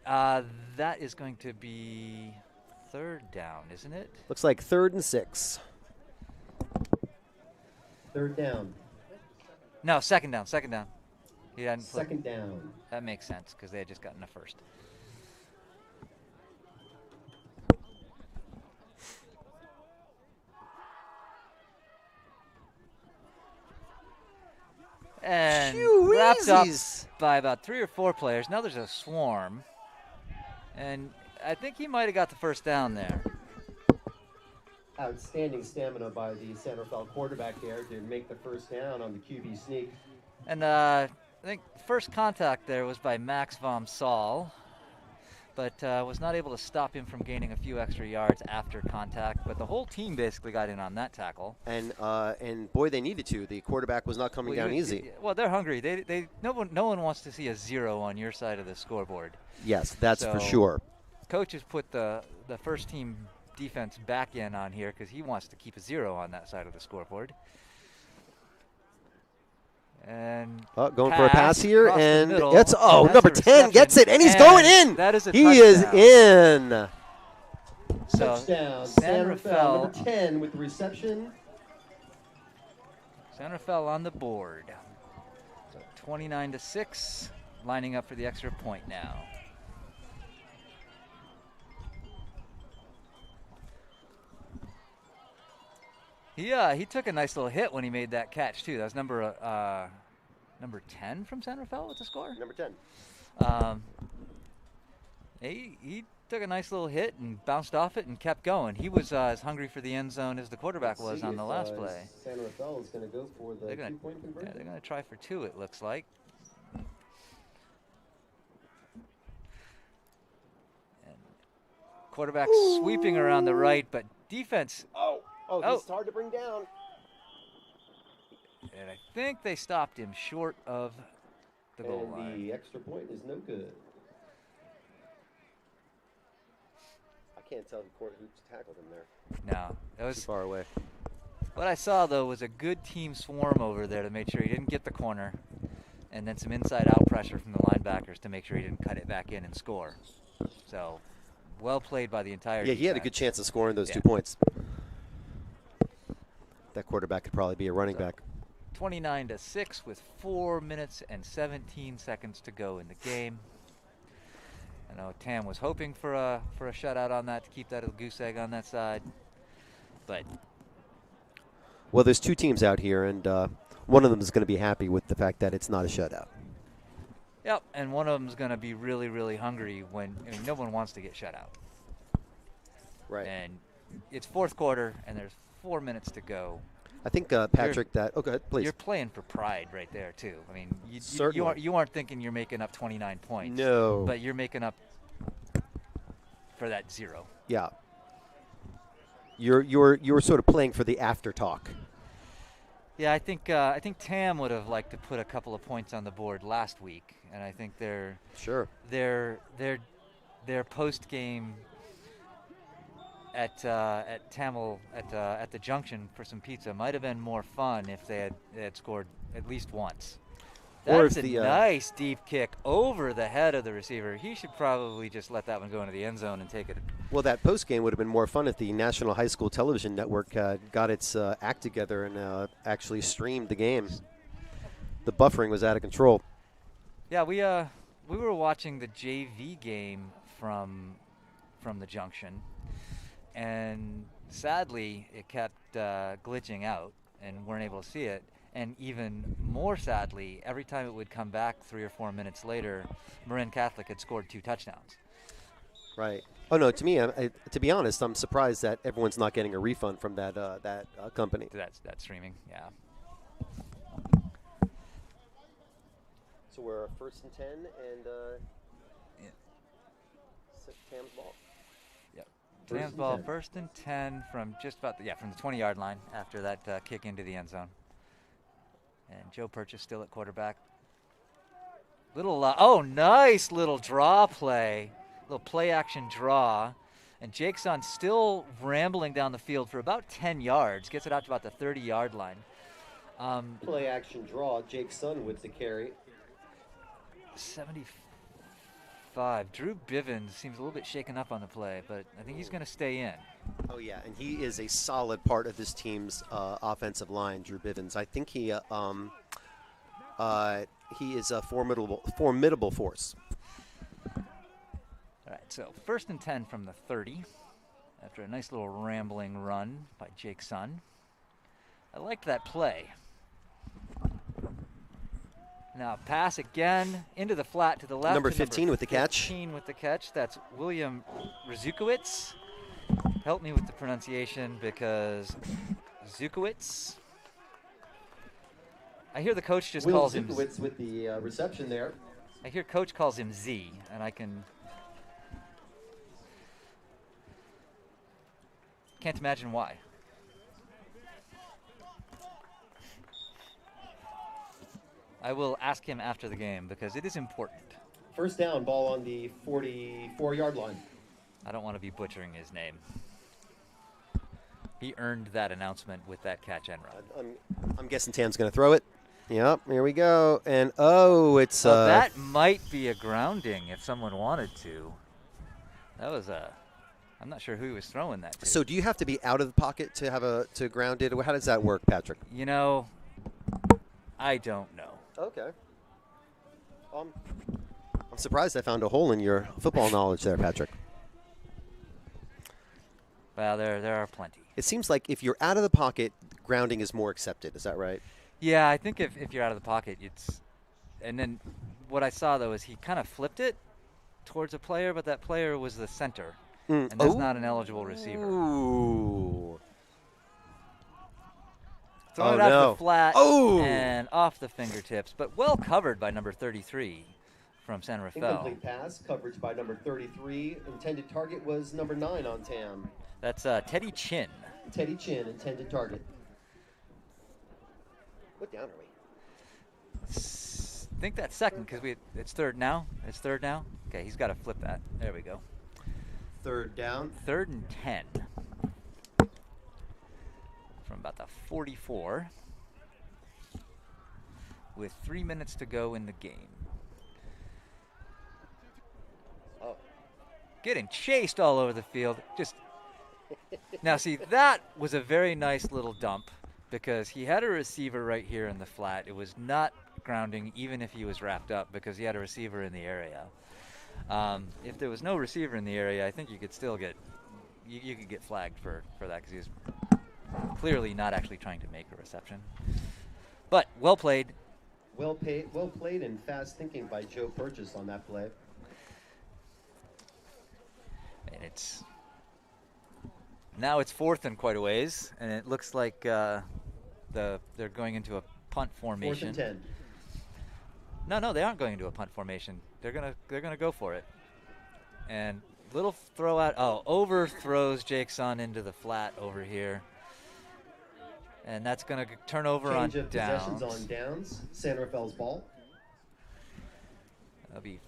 That is going to be 3rd down, isn't it? Looks like 3rd and 6. 3rd down. No, 2nd down. 2nd down. He hadn't played. 2nd down. That makes sense because they had just gotten a first. And wrapped up by about 3 or 4 players. Now there's a swarm. And I think he might have got the first down there. outstanding stamina by the San Rafael quarterback there to make the first down on the QB sneak. And I think first contact there was by Max Vom Saal, but was not able to stop him from gaining a few extra yards after contact. But the whole team basically got in on that tackle. And boy, they needed to. The quarterback was not coming down easy. Well, they're hungry. No one wants to see a 0 on your side of the scoreboard. Yes, that's for So, sure. Coaches put the first team defense back in on here because he wants to keep a 0 on that side of the scoreboard. And Going for a pass here, and it's that's number a 10 reception, gets it, and he's and going in. That is a He touchdown. is in. So Touchdown, San Rafael, Rafael, number 10 with the reception. San Rafael on the board. So 29-6, lining up for the extra point now. He took a nice little hit when he made that catch too. That was number 10 from San Rafael with the score. Number 10. He took a nice little hit and bounced off it and kept going. He was as hungry for the end zone as the quarterback was on the last play. San Rafael is going to go for the They're gonna- two-point conversion. Yeah, they're going to try for 2, it looks like. And quarterback sweeping around the right, but defense, He's hard to bring down. and I think they stopped him short of the goal And line. the extra point is no good. I can't tell who tackled him there. No, that Too was far away. what I saw though was a good team swarm over there to make sure he didn't get the corner, and then some inside-out pressure from the linebackers to make sure he didn't cut it back in and score. So, well played by the entire Yeah, he had a defense. good chance of scoring those 2 Yeah. points. That quarterback could probably be a running back. 29-6 with 4 minutes and 17 seconds to go in the game. I know Tam was hoping for a shutout on that to keep that little goose egg on that side, but Well, there's 2 teams out here, and one of them is going to be happy with the fact that it's not a shutout. yep. And one of them is going to be really, really hungry when no one wants to get shut out. Right. And it's fourth quarter, and there's 4 minutes to go. I think Patrick, go ahead, please. You're playing for pride right there too. I mean, you Certainly. aren't thinking you're making up 29 points. No. But you're making up for that 0. Yeah. You're sort of playing for the after talk. Yeah, I think Tam would have liked to put a couple of points on the board last week, and I think their post game at Tamil at the junction for some pizza might have been more fun if they had scored at least once. Or That's if a nice deep kick over the head of the receiver. He should probably just let that one go into the end zone and take it. Well, that post game would have been more fun if the National High School Television Network got its act together and actually streamed the game. The buffering was out of control. Yeah, we were watching the JV game from the junction, and sadly it kept glitching out and weren't able to see it. And even more sadly, every time it would come back 3 or 4 minutes later, Marin Catholic had scored 2 touchdowns. Right. Oh no, to me, to be honest, I'm surprised that everyone's not getting a refund from that company. That's streaming, yeah. So we're first and 10, and Tam's ball. Tam's ball, first and 10 from just about from the 20-yard line after that kick into the end zone. And Joe Purchase still at quarterback. Nice little draw play. Little play action draw. And Jake's on still rambling down the field for about 10 yards. Gets it out to about the 30-yard line. Play action draw. Jake's son with the carry. 75. Drew Bivens seems a little bit shaken up on the play, but I think he's going to stay in. Oh, yeah, and he is a solid part of this team's offensive line, Drew Bivens. I think he is a formidable force. All right, so first and 10 from the 30 after a nice little rambling run by Jake Sun. I liked that play. Now pass again into the flat to the left. Number 15 with the catch. 15 with the catch. That's William Rzukowicz. help me with the pronunciation because Zukowitz. I hear the coach just Will calls him. Zukowitz with the reception there. I hear coach calls him Z, and I can't imagine why. I will ask him after the game because it is important. First down, ball on the 44-yard line. I don't want to be butchering his name. He earned that announcement with that catch and run. I'm guessing Tam's going to throw it. Yep, here we go. And, it's... that might be a grounding if someone wanted to. That was I'm not sure who he was throwing that to. So do you have to be out of the pocket to ground it? How does that work, Patrick? You know, I don't know. Okay. I'm surprised I found a hole in your football knowledge there, Patrick. Well, there are plenty. It seems like if you're out of the pocket, grounding is more accepted. Is that right? Yeah, I think if you're out of the pocket, and then what I saw, though, is he kind of flipped it towards a player, but that player was the center, and that's not an eligible receiver. Ooh. Throwing it out the flat and off the fingertips, but well covered by number 33 from San Rafael. Incomplete pass, coverage by number 33. Intended target was number 9 on Tam. That's Teddy Chin. Teddy Chin, intended target. What down are we? I think that's second because it's third now. It's third now. Okay, he's got to flip that. There we go. Third down. 3rd and 10. From about the 44 with 3 minutes to go in the game. Oh. Getting chased all over the field. Now see, that was a very nice little dump because he had a receiver right here in the flat. It was not grounding even if he was wrapped up because he had a receiver in the area. If there was no receiver in the area, I think you could still you could get flagged for that because he was clearly not actually trying to make a reception. But well played. Well played and fast thinking by Joe Purchase on that play. And now it's 4th and quite a ways, and it looks like they're going into a punt formation. 4th and 10. No, they aren't going into a punt formation. They're gonna go for it. And little throw out. Overthrows Jake Son into the flat over here. And that's going to turn over on Change of downs. possessions on downs. San Rafael's ball. That'll be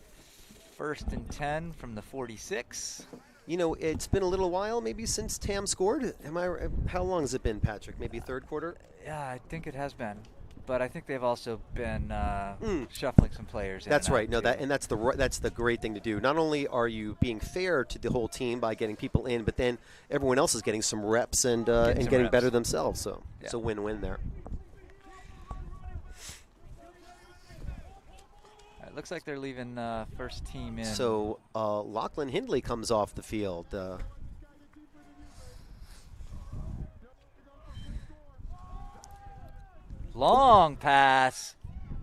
1st and 10 from the 46. You know, it's been a little while maybe since Tam scored. How long has it been, Patrick? Maybe third quarter? Yeah, I think it has been. But I think they've also been shuffling some players in. That's and out, right. No, too. that's the great thing to do. Not only are you being fair to the whole team by getting people in, but then everyone else is getting some reps and getting better themselves. So it's a win-win there. It looks like they're leaving first team in. So Lachlan Hindley comes off the field. Long pass.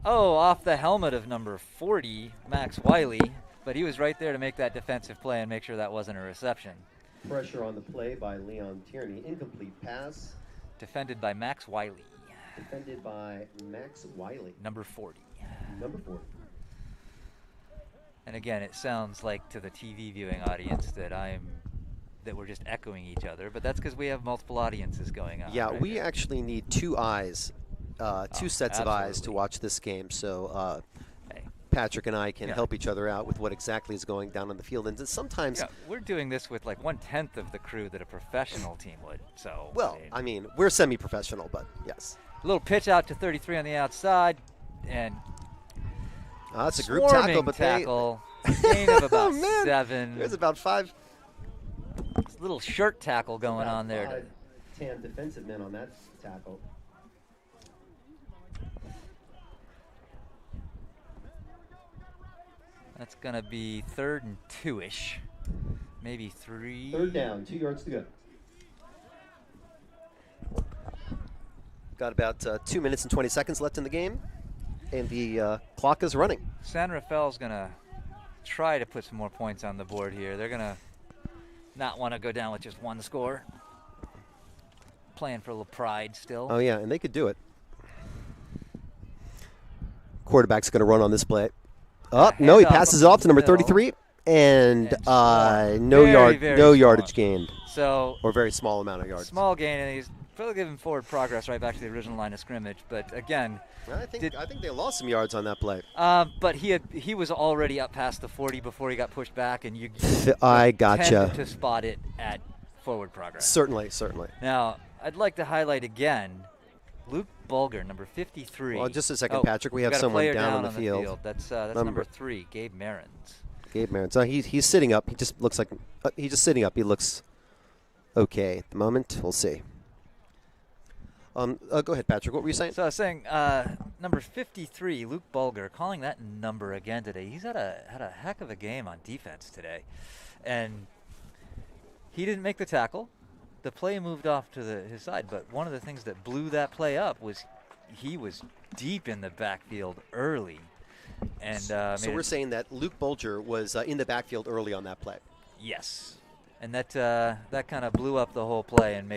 Off the helmet of number 40, Max Wiley. But he was right there to make that defensive play and make sure that wasn't a reception. Pressure on the play by Leon Tierney. Incomplete pass. Defended by Max Wiley. Defended by Max Wiley. Number 40. Number 40. And again, it sounds like to the TV viewing audience that we're just echoing each other, but that's because we have multiple audiences going on. Yeah, right we here. actually need two eyes. Two sets of eyes to watch this game, so Patrick and I can help each other out with what exactly is going down on the field. And sometimes we're doing this with like 1/10 of the crew that a professional team would. So I mean, we're semi-professional, but yes. A little pitch out to 33 on the outside, and that's a group tackle, but tackle. Gain of about 7. There's about 5. It's a little shirt tackle going on there. 5 Tam defensive men on that tackle. That's going to be 3rd and 2-ish. Maybe 3. 3rd down, 2 yards to go. Got about 2 minutes and 20 seconds left in the game, and the clock is running. San Rafael's going to try to put some more points on the board here. They're going to not want to go down with just one score. Playing for a little pride still. Oh, yeah, and they could do it. Quarterback's going to run on this play. Oh, no, he passes it off to number 33. And no yardage gained. So or very small amount of yards. Small gain, and he's probably giving forward progress right back to the original line of scrimmage. But again, I think they lost some yards on that play. But he was already up past the 40 before he got pushed back, and you I gotcha. tend to spot it at forward progress. Certainly. Now, I'd like to highlight again Luke Bulger, number 53. Well, just a second, Patrick. We have someone down on the field. That's number 3, Gabe Marins. Gabe Marins. He's sitting up. He just looks like he's just sitting up. He looks okay at the moment. We'll see. Go ahead, Patrick. What were you saying? So I was saying number 53, Luke Bulger, calling that number again today. He's had a heck of a game on defense today, and he didn't make the tackle. The play moved off to his side, but one of the things that blew that play up was he was deep in the backfield early. And so we're saying that Luke Bulger was in the backfield early on that play. Yes, and that kind of blew up the whole play and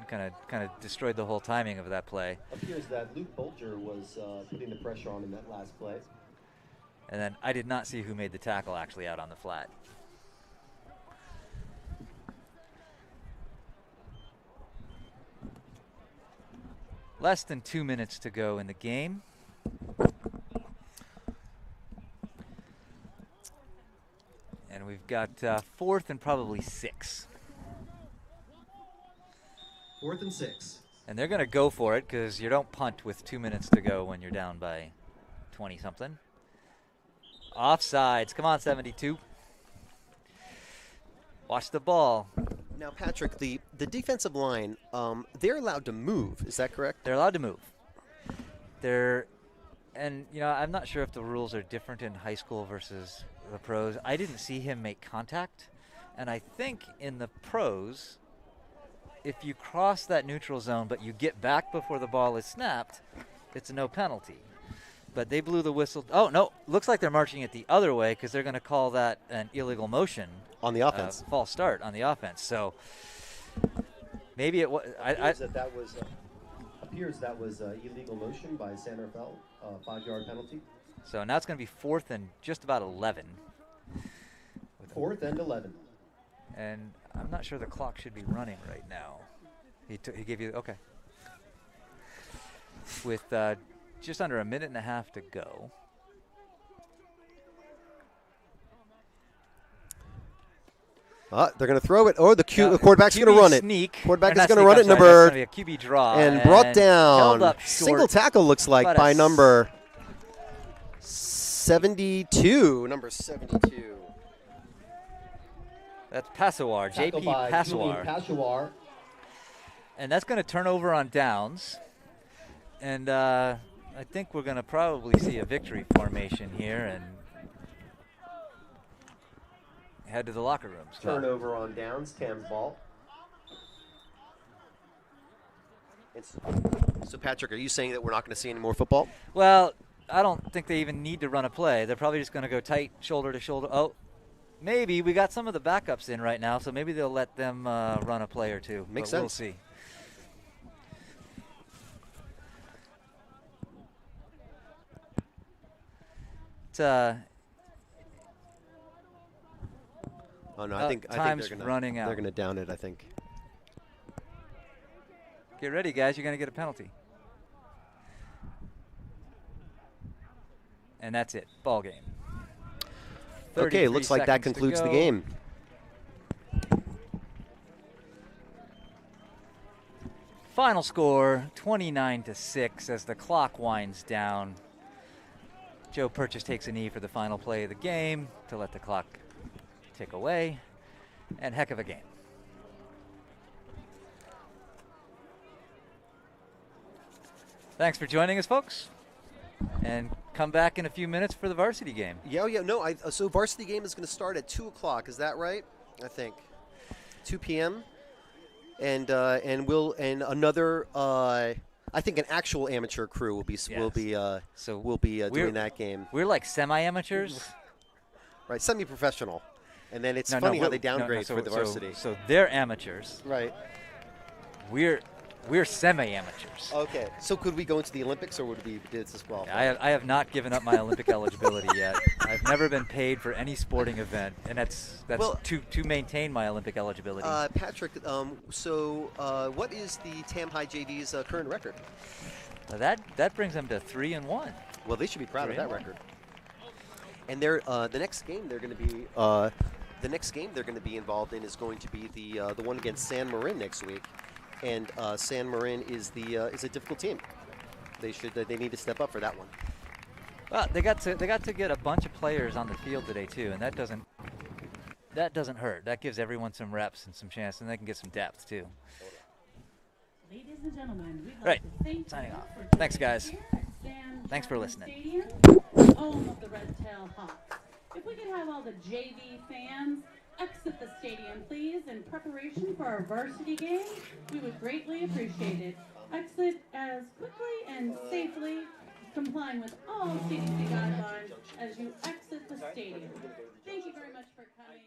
kind of destroyed the whole timing of that play. Appears that Luke Bulger was putting the pressure on in that last play. And then I did not see who made the tackle actually out on the flat. Less than 2 minutes to go in the game. And we've got 4th and probably 6. 4th and 6. And they're going to go for it because you don't punt with 2 minutes to go when you're down by 20-something. Offsides. Come on, 72. Watch the ball. Now, Patrick, the defensive line, they're allowed to move. Is that correct? They're allowed to move. And I'm not sure if the rules are different in high school versus the pros. I didn't see him make contact. And I think in the pros, if you cross that neutral zone but you get back before the ball is snapped, it's a no penalty. But they blew the whistle. Oh, no. Looks like they're marching it the other way because they're going to call that an illegal motion. On the offense. False start on the offense. So maybe it was. Appears that was illegal motion by San Rafael, 5-yard penalty. So now it's going to be 4th and just about 11. 4th and 11. And I'm not sure the clock should be running right now. He gave you, okay. With just under a minute and a half to go. They're going to throw it. Oh, the quarterback's going to run it. Sneak. Quarterback is going to run it. Number a QB draw and brought down. Up single tackle looks like by number 72. Number 72. That's Passawar. JP Passawar. And that's going to turn over on downs. And I think we're going to probably see a victory formation here and head to the locker rooms. Turnover on downs, Tam's ball. So, Patrick, are you saying that we're not going to see any more football? Well, I don't think they even need to run a play. They're probably just going to go tight, shoulder to shoulder. Oh, maybe. We got some of the backups in right now, so maybe they'll let them run a play or two. Makes sense. We'll see. It's Oh no! I think running out. They're gonna down it. I think. Get ready, guys! You're gonna get a penalty. And that's it. Ball game. Okay, looks like that concludes the game. Final score: 29-6 as the clock winds down. Joe Purchase takes a knee for the final play of the game to let the clock tick away, and heck of a game. Thanks for joining us, folks, and come back in a few minutes for the varsity game. Yeah. No, so varsity game is going to start at 2 o'clock. Is that right? I think 2 p.m. And another. I think an actual amateur crew will be doing that game. We're like semi-amateurs. Right, semi-professional. And then it's No, funny no, how they no, downgrade so- for the so- varsity. So they're amateurs. Right. We're semi-amateurs. Okay. So could we go into the Olympics, or would we disqualify? I have not given up my Olympic eligibility yet. I've never been paid for any sporting event, and that's Well- to maintain my Olympic eligibility. Patrick, what is the Tam High JV's current record? That brings them to 3-1. Well, they should be proud of that 3-1. record. And they're the next game they're going to be involved in is going to be the one against San Marin next week, and San Marin is a difficult team. They need to step up for that one. Well, they got to get a bunch of players on the field today too, and that doesn't hurt. That gives everyone some reps and some chance, and they can get some depth too. Ladies and gentlemen, we'd like Right. to thank Signing you off. for Thanks, joining guys. us here at San Thanks for Rafael listening. Stadium, home of the Red-Tailed Hawks. If we could have all the JV fans exit the stadium, please, in preparation for our varsity game, we would greatly appreciate it. Exit as quickly and safely, complying with all CDC guidelines as you exit the stadium. Thank you very much for coming.